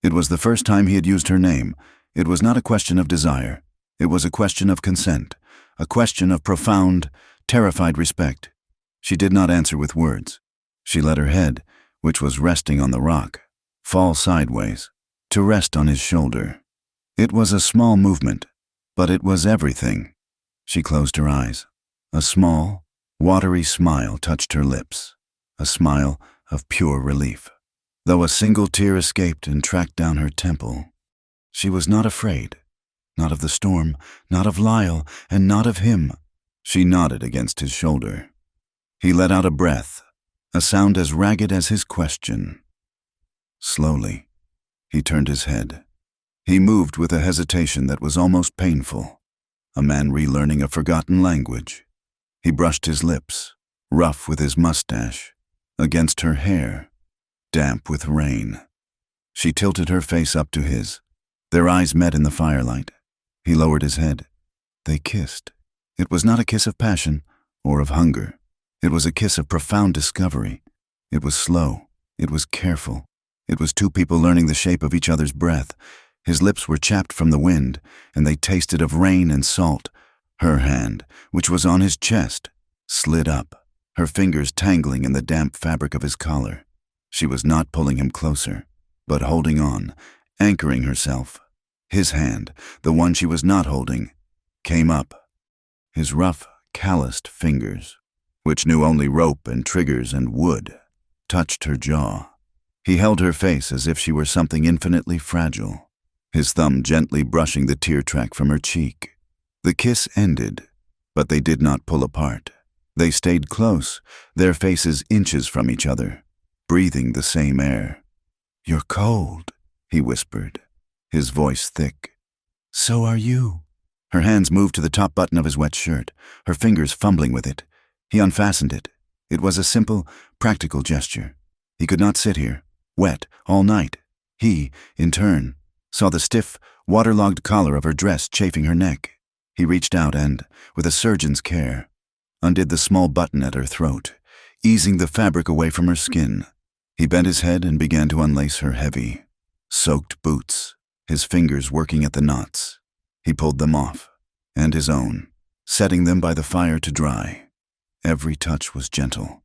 It was the first time he had used her name. It was not a question of desire. It was a question of consent, a question of profound, terrified respect. She did not answer with words. She let her head, which was resting on the rock, fall sideways, to rest on his shoulder. It was a small movement, but it was everything. She closed her eyes. A small, watery smile touched her lips, a smile of pure relief, though a single tear escaped and tracked down her temple. She was not afraid, not of the storm, not of Lyle, and not of him. She nodded against his shoulder. He let out a breath, a sound as ragged as his question. Slowly, he turned his head. He moved with a hesitation that was almost painful, a man relearning a forgotten language. He brushed his lips, rough with his mustache, against her hair, damp with rain. She tilted her face up to his. Their eyes met in the firelight. He lowered his head. They kissed. It was not a kiss of passion or of hunger. It was a kiss of profound discovery. It was slow. It was careful. It was two people learning the shape of each other's breath. His lips were chapped from the wind, and they tasted of rain and salt. Her hand, which was on his chest, slid up, her fingers tangling in the damp fabric of his collar. She was not pulling him closer, but holding on, anchoring herself. His hand, the one she was not holding, came up. His rough, calloused fingers, which knew only rope and triggers and wood, touched her jaw. He held her face as if she were something infinitely fragile, his thumb gently brushing the tear track from her cheek. The kiss ended, but they did not pull apart. They stayed close, their faces inches from each other, breathing the same air. "You're cold," he whispered, his voice thick. "So are you." Her hands moved to the top button of his wet shirt, her fingers fumbling with it. He unfastened it. It was a simple, practical gesture. He could not sit here, wet, all night. He, in turn, saw the stiff, waterlogged collar of her dress chafing her neck. He reached out and, with a surgeon's care, undid the small button at her throat, easing the fabric away from her skin. He bent his head and began to unlace her heavy, soaked boots, his fingers working at the knots. He pulled them off, and his own, setting them by the fire to dry. Every touch was gentle.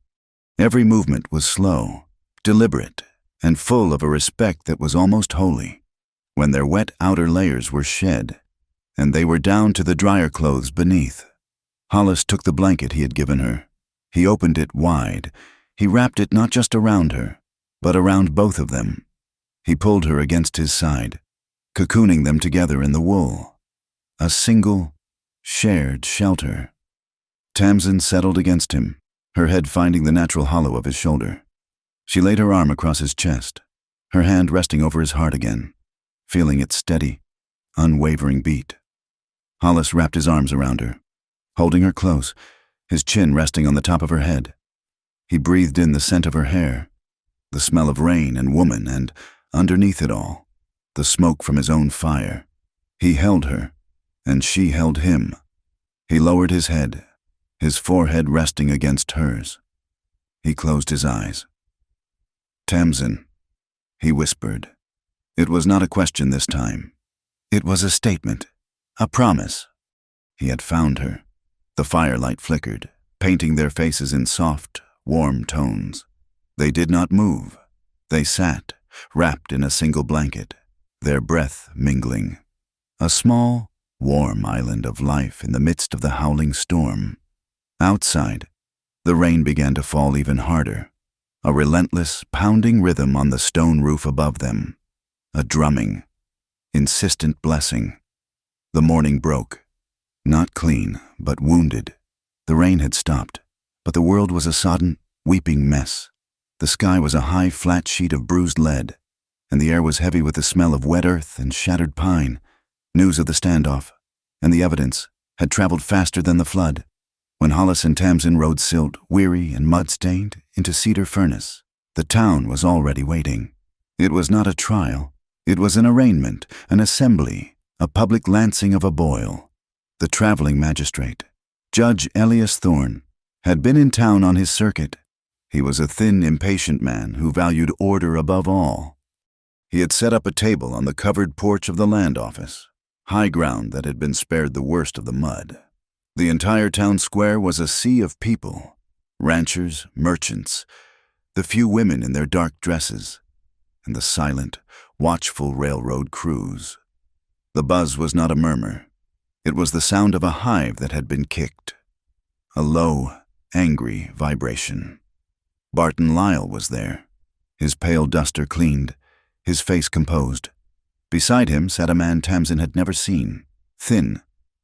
Every movement was slow, deliberate, and full of a respect that was almost holy. When their wet outer layers were shed, and they were down to the drier clothes beneath, Hollis took the blanket he had given her. He opened it wide. He wrapped it not just around her, but around both of them. He pulled her against his side, cocooning them together in the wool. A single, shared shelter. Tamsin settled against him, her head finding the natural hollow of his shoulder. She laid her arm across his chest, her hand resting over his heart again, feeling its steady, unwavering beat. Hollis wrapped his arms around her, holding her close, his chin resting on the top of her head. He breathed in the scent of her hair, the smell of rain and woman, and, underneath it all, the smoke from his own fire. He held her, and she held him. He lowered his head, his forehead resting against hers. He closed his eyes. "Tamsin," he whispered. It was not a question this time. It was a statement, a promise. He had found her. The firelight flickered, painting their faces in soft, warm tones. They did not move. They sat, wrapped in a single blanket, their breath mingling. A small, warm island of life in the midst of the howling storm. Outside, the rain began to fall even harder, a relentless, pounding rhythm on the stone roof above them, a drumming, insistent blessing. The morning broke, not clean, but wounded. The rain had stopped, but the world was a sodden, weeping mess. The sky was a high, flat sheet of bruised lead, and the air was heavy with the smell of wet earth and shattered pine. News of the standoff, and the evidence, had traveled faster than the flood. When Hollis and Tamsin rode silt, weary and mud-stained, into Cedar Furnace, the town was already waiting. It was not a trial. It was an arraignment, an assembly, a public lancing of a boil. The traveling magistrate, Judge Elias Thorne, had been in town on his circuit. He was a thin, impatient man who valued order above all. He had set up a table on the covered porch of the land office, high ground that had been spared the worst of the mud. The entire town square was a sea of people, ranchers, merchants, the few women in their dark dresses, and the silent, watchful railroad crews. The buzz was not a murmur. It was the sound of a hive that had been kicked, a low, angry vibration. Barton Lyle was there, his pale duster cleaned, his face composed. Beside him sat a man Tamsin had never seen, thin,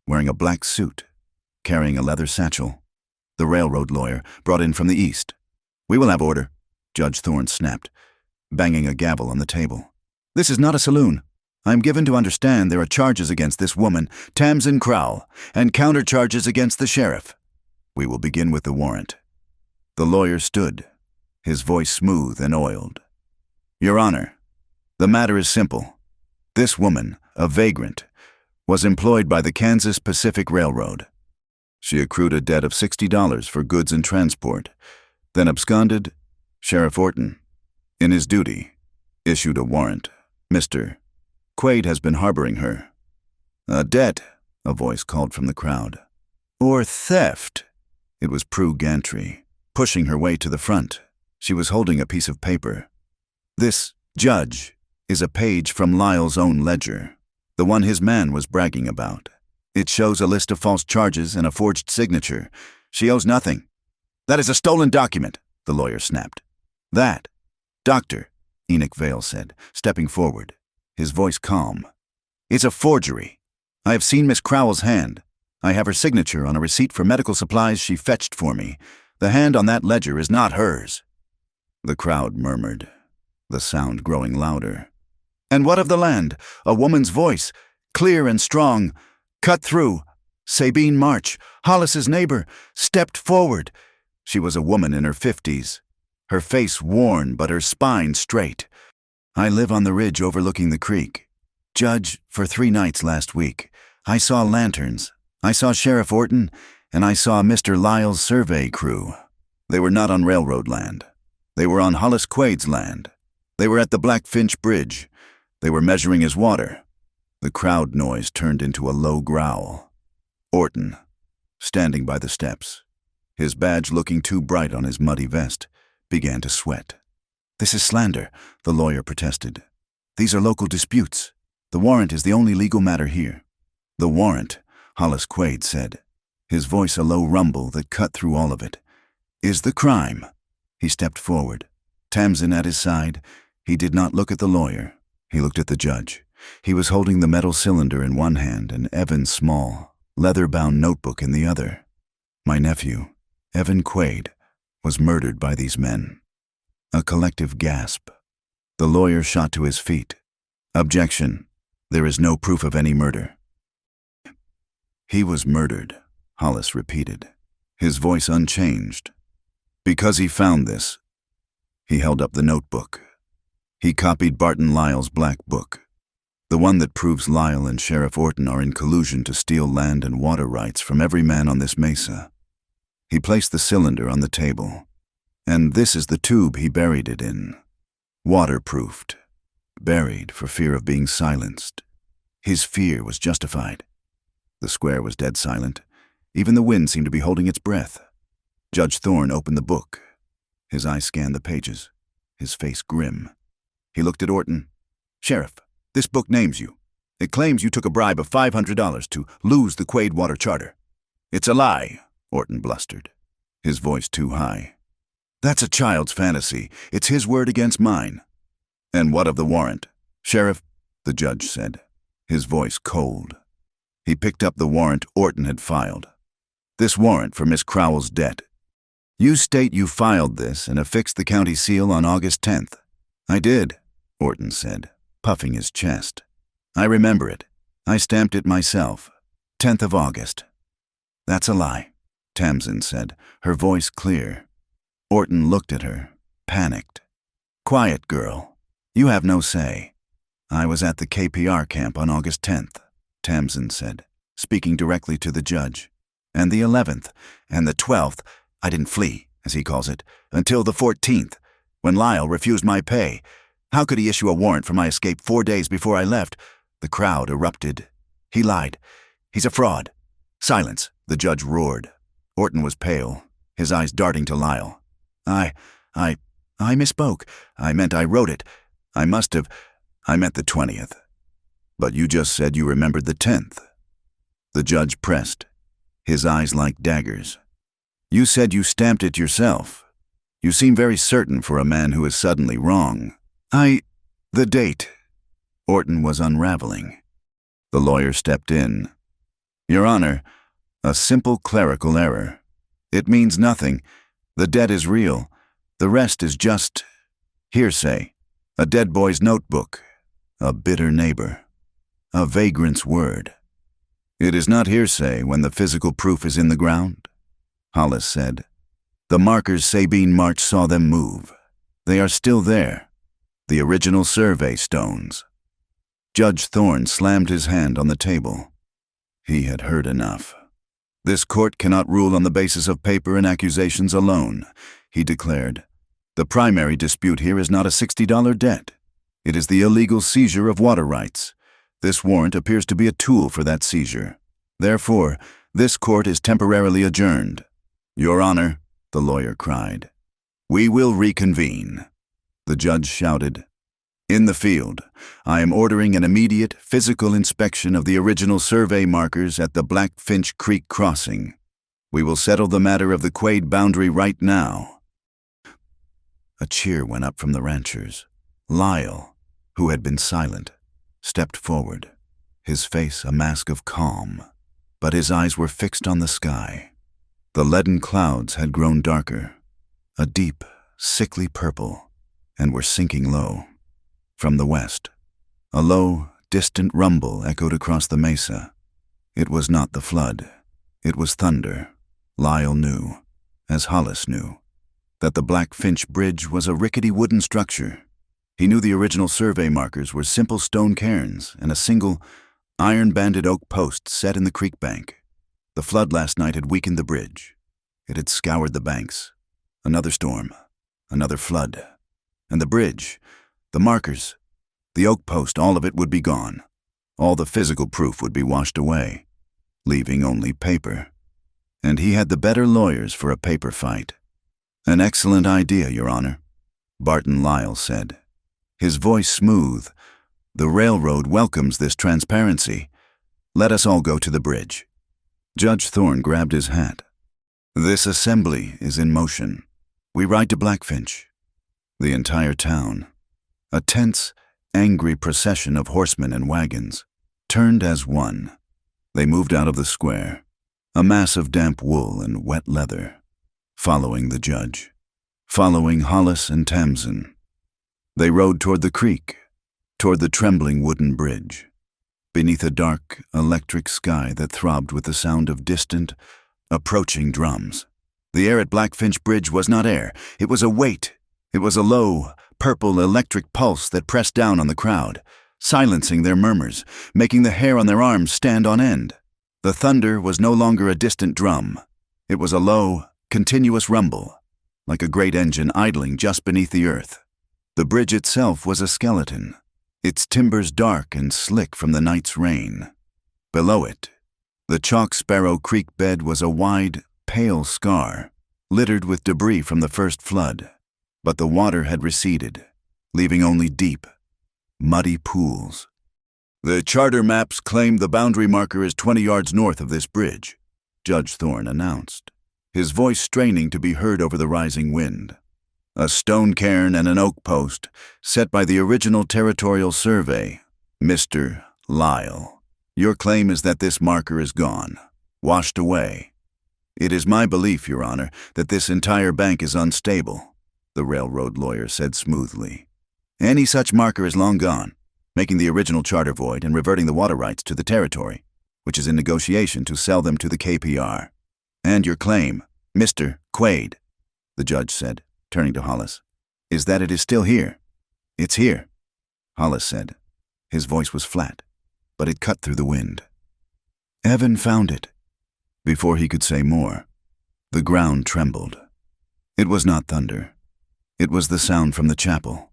wearing a black suit, carrying a leather satchel. The railroad lawyer, brought in from the east. "We will have order," Judge Thorne snapped, banging a gavel on the table. "This is not a saloon. I am given to understand there are charges against this woman, Tamsin Crowell, and countercharges against the sheriff. We will begin with the warrant." The lawyer stood, his voice smooth and oiled. "Your Honor, the matter is simple. This woman, a vagrant, was employed by the Kansas Pacific Railroad. She accrued a debt of $60 for goods and transport, then absconded. Sheriff Orton, in his duty, issued a warrant. Mr. Quaid has been harboring her." "A debt," a voice called from the crowd. "Or theft." It was Prue Gantry, pushing her way to the front. She was holding a piece of paper. "This, Judge, is a page from Lyle's own ledger, the one his man was bragging about. It shows a list of false charges and a forged signature. She owes nothing." "That is a stolen document," the lawyer snapped. "That, Doctor," Enoch Vale said, stepping forward, his voice calm, "is a forgery. I have seen Miss Crowell's hand. I have her signature on a receipt for medical supplies she fetched for me. The hand on that ledger is not hers." The crowd murmured, the sound growing louder. "And what of the land?" A woman's voice, clear and strong, cut through. Sabine March, Hollis's neighbor, stepped forward. She was a woman in her 50s, her face worn but her spine straight. "I live on the ridge overlooking the creek. Judge, for 3 nights last week, I saw lanterns. I saw Sheriff Orton, and I saw Mr. Lyle's survey crew. They were not on railroad land. They were on Hollis Quaid's land. They were at the Blackfinch Bridge. They were measuring his water. The crowd noise turned into a low growl. Orton, standing by the steps, his badge looking too bright on his muddy vest, began to sweat. "This is slander," the lawyer protested. "These are local disputes. The warrant is the only legal matter here." "The warrant," Hollis Quaid said, his voice a low rumble that cut through all of it, "is the crime." He stepped forward, Tamsin at his side. He did not look at the lawyer. He looked at the judge. He was holding the metal cylinder in one hand and Evan's small, leather-bound notebook in the other. "My nephew, Evan Quaid, was murdered by these men." A collective gasp. The lawyer shot to his feet. "Objection. There is no proof of any murder." "He was murdered," Hollis repeated, his voice unchanged. "Because he found this." He held up the notebook. He copied Barton Lyle's black book, the one that proves Lyle and Sheriff Orton are in collusion to steal land and water rights from every man on this mesa. He placed the cylinder on the table. "And this is the tube he buried it in. Waterproofed. Buried for fear of being silenced." His fear was justified. The square was dead silent. Even the wind seemed to be holding its breath. Judge Thorne opened the book. His eyes scanned the pages, his face grim. He looked at Orton. "Sheriff, this book names you. It claims you took a bribe of $500 to lose the Quaid Water Charter." "It's a lie," Orton blustered, his voice too high. "That's a child's fantasy. It's his word against mine." "And what of the warrant?" "Sheriff," the judge said, his voice cold. He picked up the warrant Orton had filed. "This warrant for Miss Crowell's debt. You state you filed this and affixed the county seal on August 10th. "I did," Orton said, puffing his chest. "I remember it. I stamped it myself. 10th of August. "That's a lie," Tamsin said, her voice clear. Orton looked at her, panicked. "Quiet, girl. You have no say." "I was at the KPR camp on August 10th, Tamsin said, speaking directly to the judge. "And the 11th, and the 12th, I didn't flee, as he calls it, until the 14th, when Lyle refused my pay. How could he issue a warrant for my escape 4 days before I left?" The crowd erupted. "He lied. He's a fraud." "Silence," the judge roared. Orton was pale, his eyes darting to Lyle. I misspoke. I meant I wrote it. I meant the 20th. But you just said you remembered the 10th. The judge pressed, his eyes like daggers. "You said you stamped it yourself. You seem very certain for a man who is suddenly wrong." The date." Orton was unraveling. The lawyer stepped in. "Your Honor, a simple clerical error. It means nothing. The debt is real. The rest is just hearsay. A dead boy's notebook. A bitter neighbor. A vagrant's word." "It is not hearsay when the physical proof is in the ground," Hollis said. "The markers Sabine March saw them move. They are still there. The original survey stones." Judge Thorne slammed his hand on the table. He had heard enough. "This court cannot rule on the basis of paper and accusations alone," he declared. "The primary dispute here is not a $60 debt. It is the illegal seizure of water rights. This warrant appears to be a tool for that seizure. Therefore, this court is temporarily adjourned." "Your Honor," the lawyer cried. "We will reconvene." The judge shouted, "In the field, I am ordering an immediate physical inspection of the original survey markers at the Blackfinch Creek crossing. We will settle the matter of the Quaid boundary right now." A cheer went up from the ranchers. Lyle, who had been silent, stepped forward, his face a mask of calm, but his eyes were fixed on the sky. The leaden clouds had grown darker, a deep, sickly purple, and were sinking low. From the west, a low, distant rumble echoed across the mesa. It was not the flood. It was thunder. Lyle knew, as Hollis knew, that the Blackfinch Bridge was a rickety wooden structure. He knew the original survey markers were simple stone cairns and a single, iron-banded oak post set in the creek bank. The flood last night had weakened the bridge. It had scoured the banks. Another storm, another flood. And the bridge, the markers, the oak post, all of it would be gone. All the physical proof would be washed away, leaving only paper. And he had the better lawyers for a paper fight. An excellent idea, Your Honor, Barton Lyle said, his voice smooth. The railroad welcomes this transparency. Let us all go to the bridge. Judge Thorne grabbed his hat. This assembly is in motion. We ride to Blackfinch. The entire town, a tense, angry procession of horsemen and wagons, turned as one. They moved out of the square, a mass of damp wool and wet leather, following the judge, following Hollis and Tamsin. They rode toward the creek, toward the trembling wooden bridge, beneath a dark, electric sky that throbbed with the sound of distant, approaching drums. The air at Blackfinch Bridge was not air, it was a weight. It was a low, purple electric pulse that pressed down on the crowd, silencing their murmurs, making the hair on their arms stand on end. The thunder was no longer a distant drum. It was a low, continuous rumble, like a great engine idling just beneath the earth. The bridge itself was a skeleton, its timbers dark and slick from the night's rain. Below it, the Chalk Sparrow Creek bed was a wide, pale scar, littered with debris from the first flood. But the water had receded, leaving only deep, muddy pools. The charter maps claim the boundary marker is 20 yards north of this bridge, Judge Thorne announced, his voice straining to be heard over the rising wind. A stone cairn and an oak post, set by the original territorial survey, Mr. Lyle. Your claim is that this marker is gone, washed away. It is my belief, Your Honor, that this entire bank is unstable, the railroad lawyer said smoothly. Any such marker is long gone, making the original charter void and reverting the water rights to the territory, which is in negotiation to sell them to the KPR. And your claim, Mr. Quaid, the judge said, turning to Hollis, is that it is still here. It's here, Hollis said. His voice was flat, but it cut through the wind. Evan found it. Before he could say more, the ground trembled. It was not thunder. It was the sound from the chapel,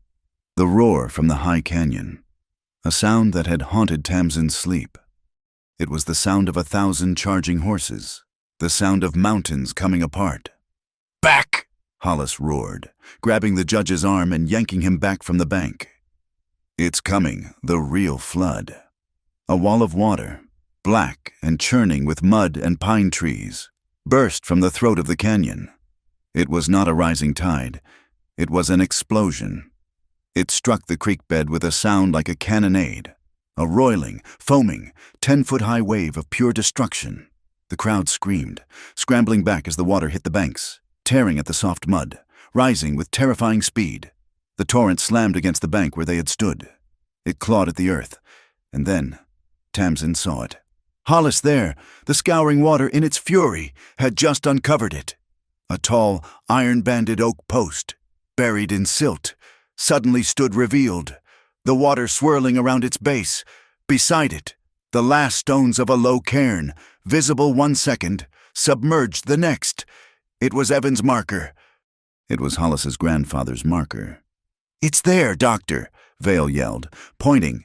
the roar from the high canyon, a sound that had haunted Tamsin's sleep. It was the sound of 1,000 charging horses, the sound of mountains coming apart. Back! Hollis roared, grabbing the judge's arm and yanking him back from the bank. It's coming, the real flood. A wall of water, black and churning with mud and pine trees, burst from the throat of the canyon. It was not a rising tide. It was an explosion. It struck the creek bed with a sound like a cannonade, a roiling, foaming, 10-foot-high wave of pure destruction. The crowd screamed, scrambling back as the water hit the banks, tearing at the soft mud, rising with terrifying speed. The torrent slammed against the bank where they had stood. It clawed at the earth, and then Tamsin saw it. Hollis there, the scouring water in its fury, had just uncovered it. A tall, iron-banded oak post, buried in silt, suddenly stood revealed, the water swirling around its base. Beside it, the last stones of a low cairn, visible 1 second, submerged the next. It was Evan's marker. It was Hollis's grandfather's marker. It's there, Doctor, Vale yelled, pointing.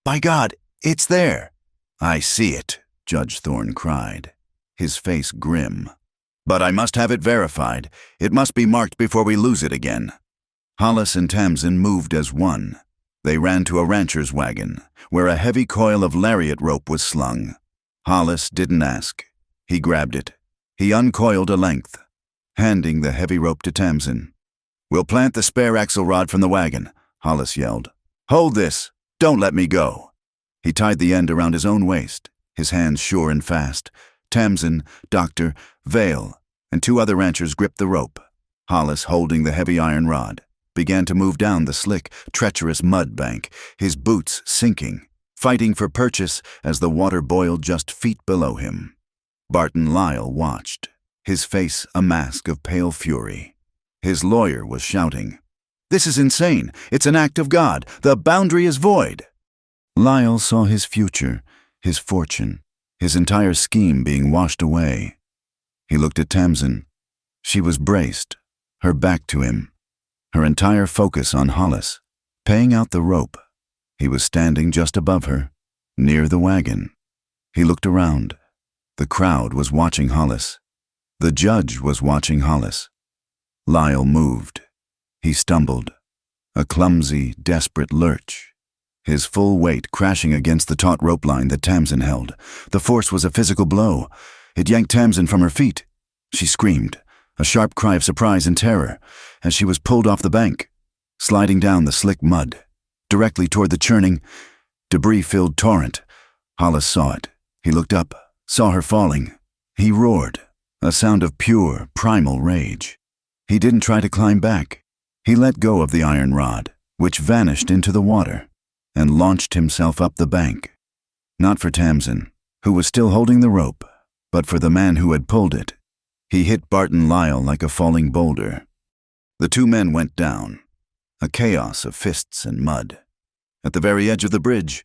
By God, it's there. I see it, Judge Thorne cried, his face grim. But I must have it verified. It must be marked before we lose it again. Hollis and Tamsin moved as one. They ran to a rancher's wagon, where a heavy coil of lariat rope was slung. Hollis didn't ask. He grabbed it. He uncoiled a length, handing the heavy rope to Tamsin. We'll plant the spare axle rod from the wagon, Hollis yelled. Hold this. Don't let me go. He tied the end around his own waist, his hands sure and fast. Tamsin, Doctor, Vale, and 2 other ranchers gripped the rope. Hollis, holding the heavy iron rod, began to move down the slick, treacherous mud bank, his boots sinking, fighting for purchase as the water boiled just feet below him. Barton Lyle watched, his face a mask of pale fury. His lawyer was shouting, "This is insane! It's an act of God! The boundary is void!" Lyle saw his future, his fortune, his entire scheme being washed away. He looked at Tamsin. She was braced, her back to him, her entire focus on Hollis, paying out the rope. He was standing just above her, near the wagon. He looked around. The crowd was watching Hollis. The judge was watching Hollis. Lyle moved. He stumbled. A clumsy, desperate lurch. His full weight crashing against the taut rope line that Tamsin held. The force was a physical blow. It yanked Tamsin from her feet. She screamed, a sharp cry of surprise and terror, as she was pulled off the bank, sliding down the slick mud, directly toward the churning, debris-filled torrent. Hollis saw it. He looked up, saw her falling. He roared, a sound of pure, primal rage. He didn't try to climb back. He let go of the iron rod, which vanished into the water, and launched himself up the bank. Not for Tamsin, who was still holding the rope, but for the man who had pulled it. He hit Barton Lyle like a falling boulder. The two men went down, a chaos of fists and mud. At the very edge of the bridge,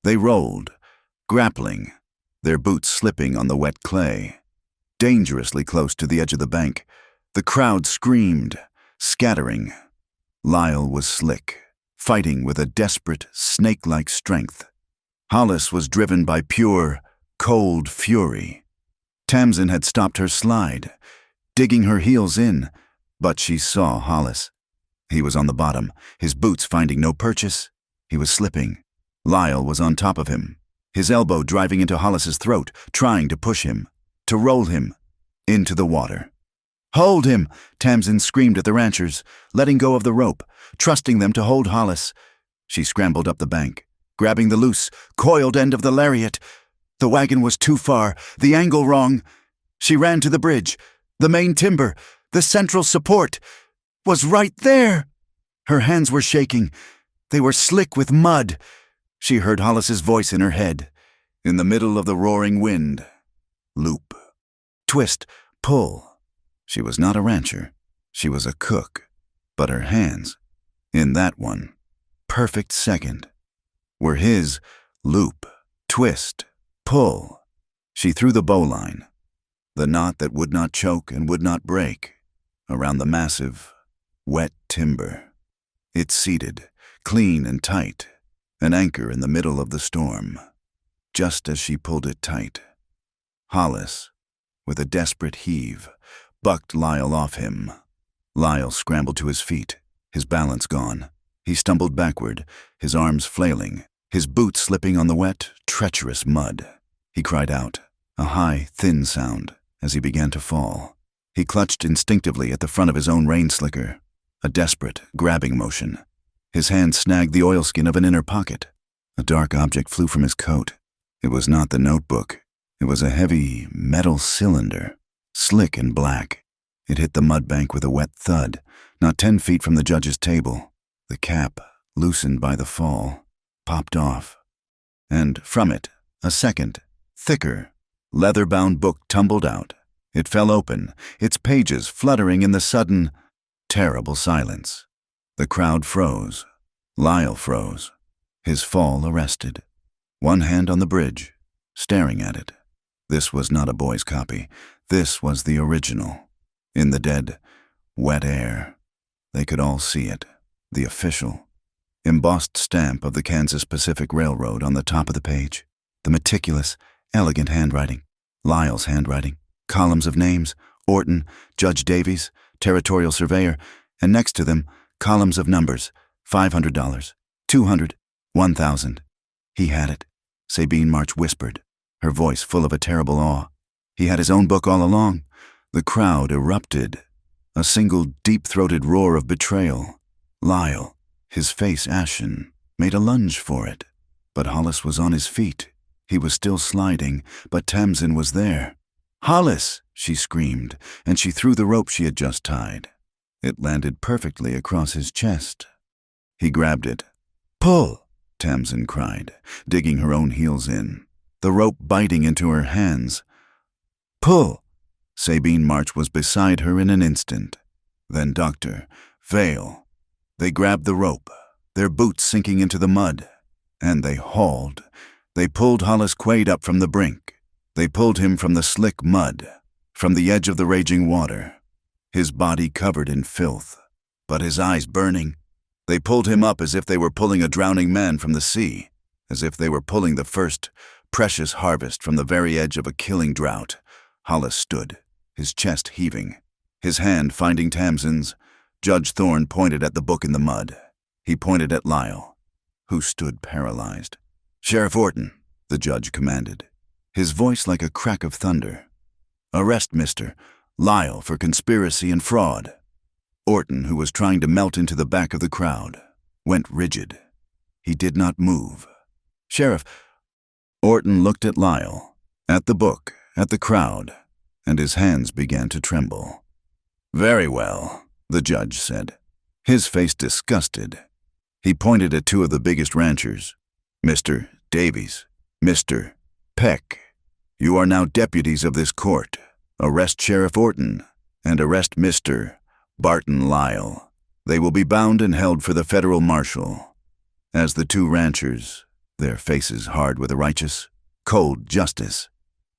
they rolled, grappling, their boots slipping on the wet clay. Dangerously close to the edge of the bank, the crowd screamed, scattering. Lyle was slick, fighting with a desperate, snake-like strength. Hollis was driven by pure, cold fury. Tamsin had stopped her slide, digging her heels in, but she saw Hollis. He was on the bottom, his boots finding no purchase. He was slipping. Lyle was on top of him, his elbow driving into Hollis's throat, trying to push him, to roll him into the water. "Hold him!" Tamsin screamed at the ranchers, letting go of the rope, trusting them to hold Hollis. She scrambled up the bank, grabbing the loose, coiled end of the lariat. The wagon was too far, the angle wrong. She ran to the bridge. The main timber, the central support, was right there. Her hands were shaking. They were slick with mud. She heard Hollis's voice in her head. In the middle of the roaring wind. Loop. Twist. Pull. She was not a rancher. She was a cook. But her hands, in that one, perfect second, were his. Loop. Twist. Pull. She threw the bowline, the knot that would not choke and would not break, around the massive, wet timber. It seated, clean and tight, an anchor in the middle of the storm. Just as she pulled it tight, Hollis, with a desperate heave, bucked Lyle off him. Lyle scrambled to his feet, his balance gone. He stumbled backward, his arms flailing, his boots slipping on the wet, treacherous mud. He cried out, a high, thin sound, as he began to fall. He clutched instinctively at the front of his own rain slicker, a desperate, grabbing motion. His hand snagged the oilskin of an inner pocket. A dark object flew from his coat. It was not the notebook. It was a heavy, metal cylinder, slick and black. It hit the mud bank with a wet thud, not 10 feet from the judge's table. The cap, loosened by the fall, popped off. And from it, a second, thicker, leather-bound book tumbled out. It fell open, its pages fluttering in the sudden, terrible silence. The crowd froze. Lyle froze, his fall arrested. One hand on the bridge, staring at it. This was not a boy's copy. This was the original. In the dead, wet air, they could all see it. The official, embossed stamp of the Kansas Pacific Railroad on the top of the page. The meticulous, elegant handwriting. Lyle's handwriting. Columns of names. Orton, Judge Davies, Territorial Surveyor, and next to them, columns of numbers. $500, $200, $1,000. He had it. Sabine March whispered, her voice full of a terrible awe. He had his own book all along. The crowd erupted. A single deep-throated roar of betrayal. Lyle, his face ashen, made a lunge for it. But Hollis was on his feet. He was still sliding, but Tamsin was there. "Hollis!" she screamed, and she threw the rope she had just tied. It landed perfectly across his chest. He grabbed it. "Pull!" Tamsin cried, digging her own heels in, the rope biting into her hands. "Pull!" Sabine March was beside her in an instant. Then Dr. Vale. They grabbed the rope, their boots sinking into the mud, and they hauled. They pulled Hollis Quaid up from the brink. They pulled him from the slick mud, from the edge of the raging water, his body covered in filth, but his eyes burning. They pulled him up as if they were pulling a drowning man from the sea. as if they were pulling the first precious harvest from the very edge of a killing drought. Hollis stood, his chest heaving, his hand finding Tamsin's. Judge Thorne pointed at the book in the mud. He pointed at Lyle, who stood paralyzed. "Sheriff Orton," the judge commanded, his voice like a crack of thunder. "Arrest Mr. Lyle for conspiracy and fraud." Orton, who was trying to melt into the back of the crowd, went rigid. He did not move. "Sheriff." Orton looked at Lyle, at the book, at the crowd, and his hands began to tremble. "Very well," the judge said, his face disgusted. He pointed at two of the biggest ranchers. "Mr. Davies, Mr. Peck, you are now deputies of this court. Arrest Sheriff Orton and arrest Mr. Barton Lyle. They will be bound and held for the federal marshal." As the two ranchers, their faces hard with a righteous, cold justice,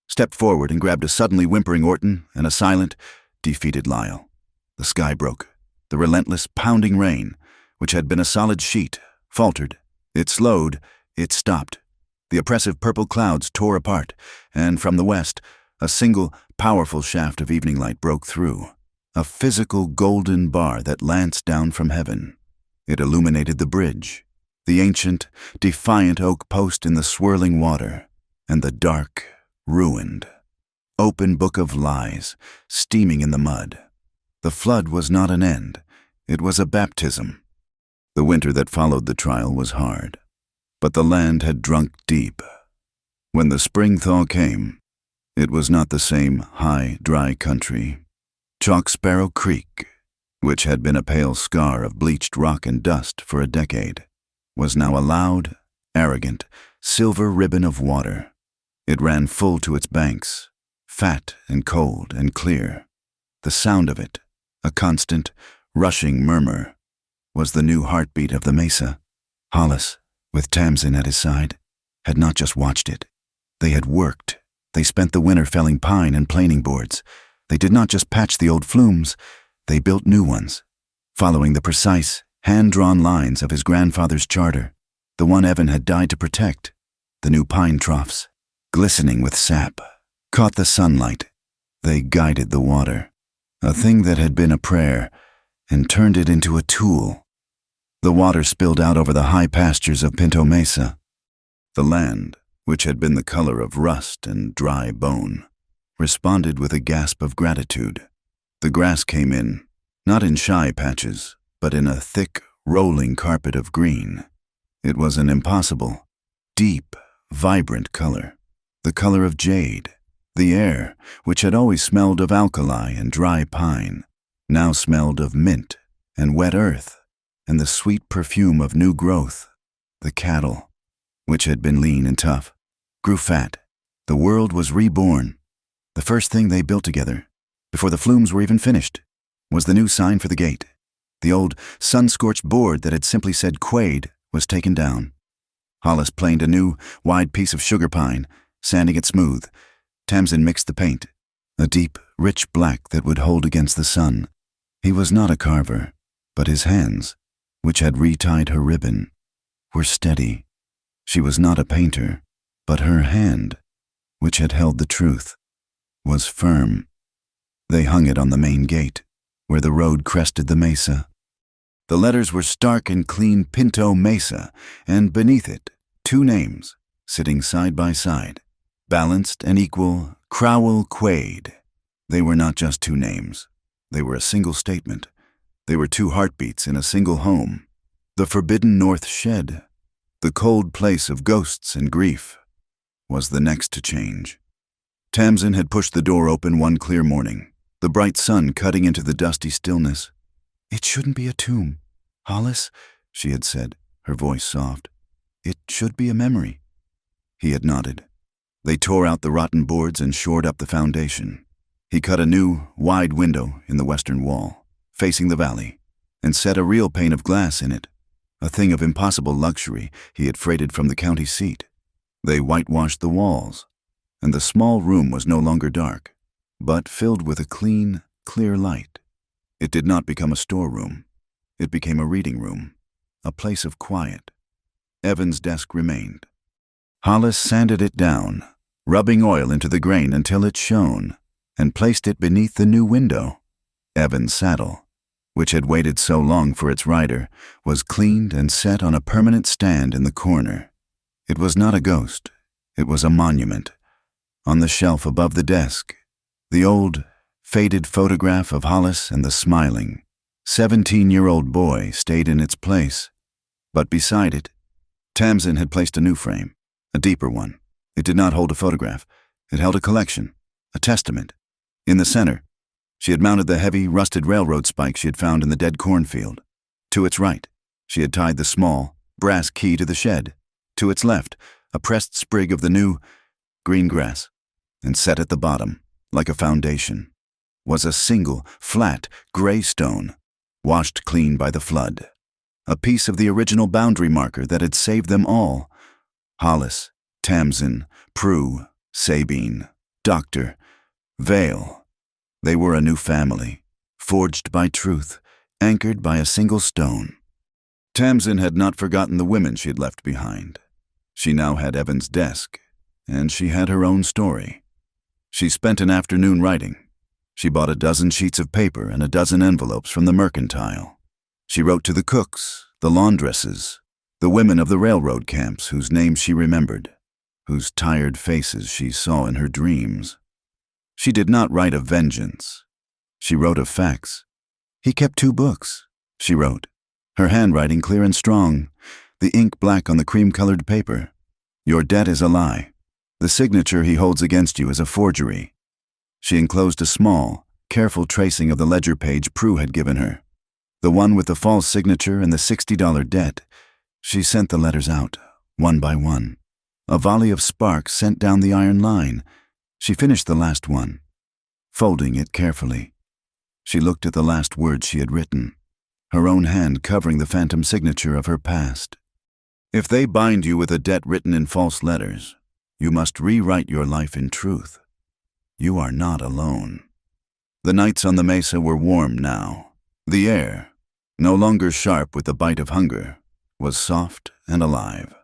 stepped forward and grabbed a suddenly whimpering Orton and a silent, defeated Lyle. The sky broke. The relentless, pounding rain, which had been a solid sheet, faltered. It slowed. It stopped. The oppressive purple clouds tore apart, and from the west, a single, powerful shaft of evening light broke through. A physical golden bar that lanced down from heaven. It illuminated the bridge, the ancient, defiant oak post in the swirling water, and the dark, ruined, open book of lies, steaming in the mud. The flood was not an end. It was a baptism. The winter that followed the trial was hard, but the land had drunk deep. When the spring thaw came, it was not the same high, dry country. Chalk Sparrow Creek, which had been a pale scar of bleached rock and dust for a decade, was now a loud, arrogant, silver ribbon of water. It ran full to its banks, fat and cold and clear. The sound of it, a constant, rushing murmur, was the new heartbeat of the mesa. Hollis, with Tamsin at his side, had not just watched it. They had worked. They spent the winter felling pine and planing boards. They did not just patch the old flumes, they built new ones, following the precise, hand-drawn lines of his grandfather's charter, the one Evan had died to protect. The new pine troughs, glistening with sap, caught the sunlight. They guided the water, a thing that had been a prayer, and turned it into a tool. The water spilled out over the high pastures of Pinto Mesa. The land, which had been the color of rust and dry bone, responded with a gasp of gratitude. The grass came in, not in shy patches, but in a thick, rolling carpet of green. It was an impossible, deep, vibrant color, the color of jade. The air, which had always smelled of alkali and dry pine, now smelled of mint and wet earth and the sweet perfume of new growth. The cattle, which had been lean and tough, grew fat. The world was reborn. The first thing they built together, before the flumes were even finished, was the new sign for the gate. The old sun-scorched board that had simply said Quaid was taken down. Hollis planed a new, wide piece of sugar pine, sanding it smooth. Tamsin mixed the paint, a deep, rich black that would hold against the sun. He was not a carver, but his hands, which had retied her ribbon, were steady. She was not a painter, but her hand, which had held the truth, was firm. They hung it on the main gate, where the road crested the mesa. The letters were stark and clean Pinto Mesa, and beneath it, two names, sitting side by side, balanced and equal, Crowell Quaid. They were not just two names. They were a single statement. They were two heartbeats in a single home. The forbidden North Shed, the cold place of ghosts and grief, was the next to change. Tamsin had pushed the door open one clear morning, the bright sun cutting into the dusty stillness. "It shouldn't be a tomb, Hollis," she had said, her voice soft. "It should be a memory." He had nodded. They tore out the rotten boards and shored up the foundation. He cut a new, wide window in the western wall, facing the valley, and set a real pane of glass in it, a thing of impossible luxury he had freighted from the county seat. They whitewashed the walls, and the small room was no longer dark, but filled with a clean, clear light. It did not become a storeroom. It became a reading room, a place of quiet. Evan's desk remained, Hollis sanded it down, rubbing oil into the grain until it shone, and placed it beneath the new window. Evan's saddle, which had waited so long for its rider, was cleaned and set on a permanent stand in the corner. It was not a ghost. It was a monument. On the shelf above the desk, the old, faded photograph of Hollis and the smiling, 17-year-old boy stayed in its place. But beside it, Tamsin had placed a new frame, a deeper one. It did not hold a photograph. It held a collection, a testament. In the center, she had mounted the heavy, rusted railroad spike she had found in the dead cornfield. To its right, she had tied the small, brass key to the shed. To its left, a pressed sprig of the new, green grass. And set at the bottom, like a foundation, was a single, flat, gray stone, washed clean by the flood. A piece of the original boundary marker that had saved them all. Hollis, Tamsin, Prue, Sabine, Doctor, Vale. They were a new family, forged by truth, anchored by a single stone. Tamsin had not forgotten the women she had left behind. She now had Evan's desk, and she had her own story. She spent an afternoon writing. She bought a dozen sheets of paper and a dozen envelopes from the mercantile. She wrote to the cooks, the laundresses, the women of the railroad camps whose names she remembered, whose tired faces she saw in her dreams. She did not write of vengeance. She wrote of facts. He kept 2 books, she wrote, her handwriting clear and strong, the ink black on the cream-colored paper. Your debt is a lie. The signature he holds against you is a forgery. She enclosed a small, careful tracing of the ledger page Prue had given her, the one with the false signature and the $60 debt. She sent the letters out, one by one. A volley of sparks sent down the iron line. She finished the last one, folding it carefully. She looked at the last words she had written, her own hand covering the phantom signature of her past. If they bind you with a debt written in false letters, you must rewrite your life in truth. You are not alone. The nights on the mesa were warm now. The air, no longer sharp with the bite of hunger, was soft and alive.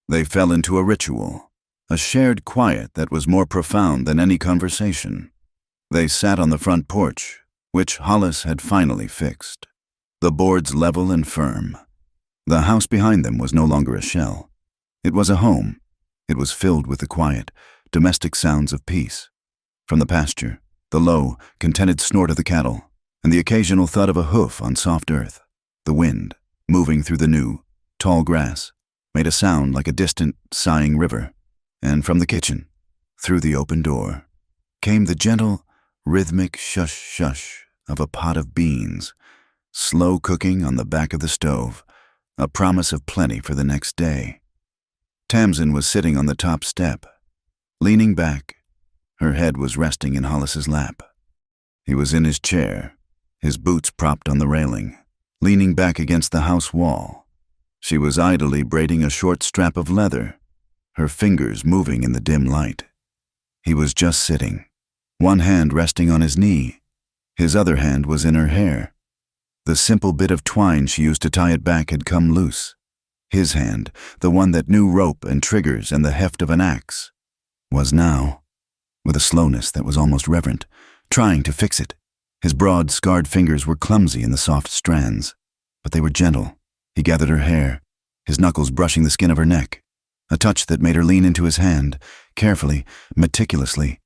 They fell into a ritual, a shared quiet that was more profound than any conversation. They sat on the front porch, which Hollis had finally fixed, the boards level and firm. The house behind them was no longer a shell. It was a home. It was filled with the quiet, domestic sounds of peace. From the pasture, the low, contented snort of the cattle, and the occasional thud of a hoof on soft earth. The wind, moving through the new, tall grass, made a sound like a distant, sighing river. And from the kitchen, through the open door, came the gentle, rhythmic shush-shush of a pot of beans, slow cooking on the back of the stove, a promise of plenty for the next day. Tamsin was sitting on the top step, leaning back. Her head was resting in Hollis's lap. He was in his chair, his boots propped on the railing, leaning back against the house wall. She was idly braiding a short strap of leather, her fingers moving in the dim light. He was just sitting, one hand resting on his knee. His other hand was in her hair. The simple bit of twine she used to tie it back had come loose. His hand, the one that knew rope and triggers and the heft of an axe, was now, with a slowness that was almost reverent, trying to fix it. His broad, scarred fingers were clumsy in the soft strands, but they were gentle. He gathered her hair, his knuckles brushing the skin of her neck, a touch that made her lean into his hand, carefully, meticulously.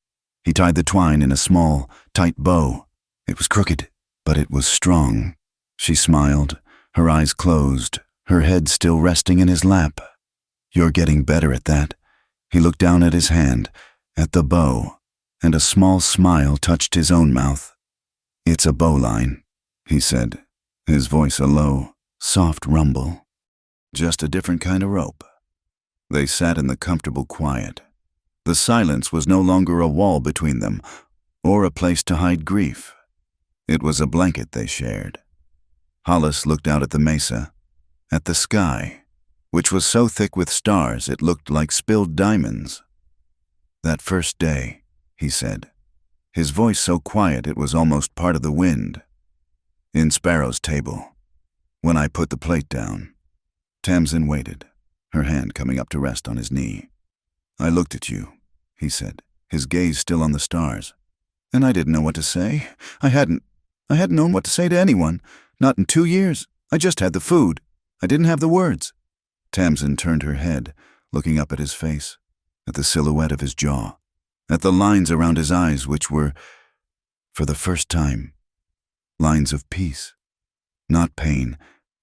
He tied the twine in a small, tight bow. It was crooked, but it was strong. She smiled, her eyes closed, her head still resting in his lap. You're getting better at that. He looked down at his hand, at the bow, and a small smile touched his own mouth. It's a bowline, he said, his voice a low, soft rumble. Just a different kind of rope. They sat in the comfortable quiet. The silence was no longer a wall between them, or a place to hide grief. It was a blanket they shared. Hollis looked out at the mesa, at the sky, which was so thick with stars it looked like spilled diamonds. That first day, he said, his voice so quiet it was almost part of the wind. In Sparrow's table, when I put the plate down. Tamsin waited, her hand coming up to rest on his knee. I looked at you, he said, his gaze still on the stars. And I didn't know what to say. I hadn't known what to say to anyone. Not in 2 years. I just had the food. I didn't have the words. Tamsin turned her head, looking up at his face, at the silhouette of his jaw, at the lines around his eyes which were, for the first time, lines of peace, not pain.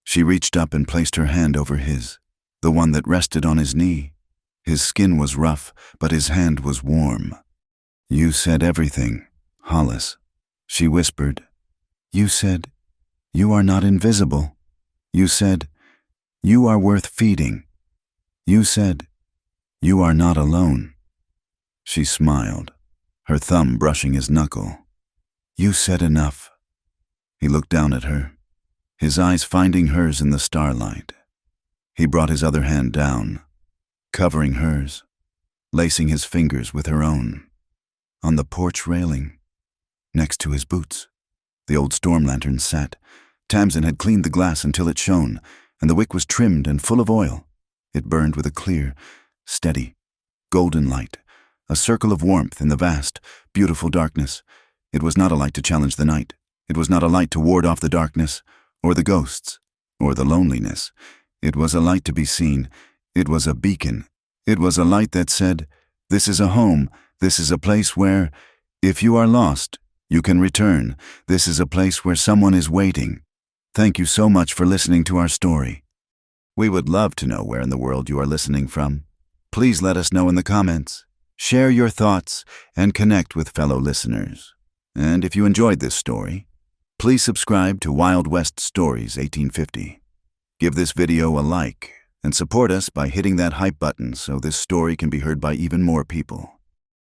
She reached up and placed her hand over his, the one that rested on his knee. His skin was rough, but his hand was warm. You said everything, Hollis, she whispered. You said, you are not invisible. You said, you are worth feeding. You said, you are not alone. She smiled, her thumb brushing his knuckle. You said enough. He looked down at her, his eyes finding hers in the starlight. He brought his other hand down, covering hers, lacing his fingers with her own. On the porch railing, next to his boots, the old storm lantern sat. Tamsin had cleaned the glass until it shone, and the wick was trimmed and full of oil. It burned with a clear, steady, golden light, a circle of warmth in the vast, beautiful darkness. It was not a light to challenge the night. It was not a light to ward off the darkness, or the ghosts, or the loneliness. It was a light to be seen. It was a beacon. It was a light that said, this is a home. This is a place where, if you are lost, you can return. This is a place where someone is waiting. Thank you so much for listening to our story. We would love to know where in the world you are listening from. Please let us know in the comments. Share your thoughts and connect with fellow listeners. And if you enjoyed this story, please subscribe to Wild West Stories 1850. Give this video a like and support us by hitting that hype button so this story can be heard by even more people.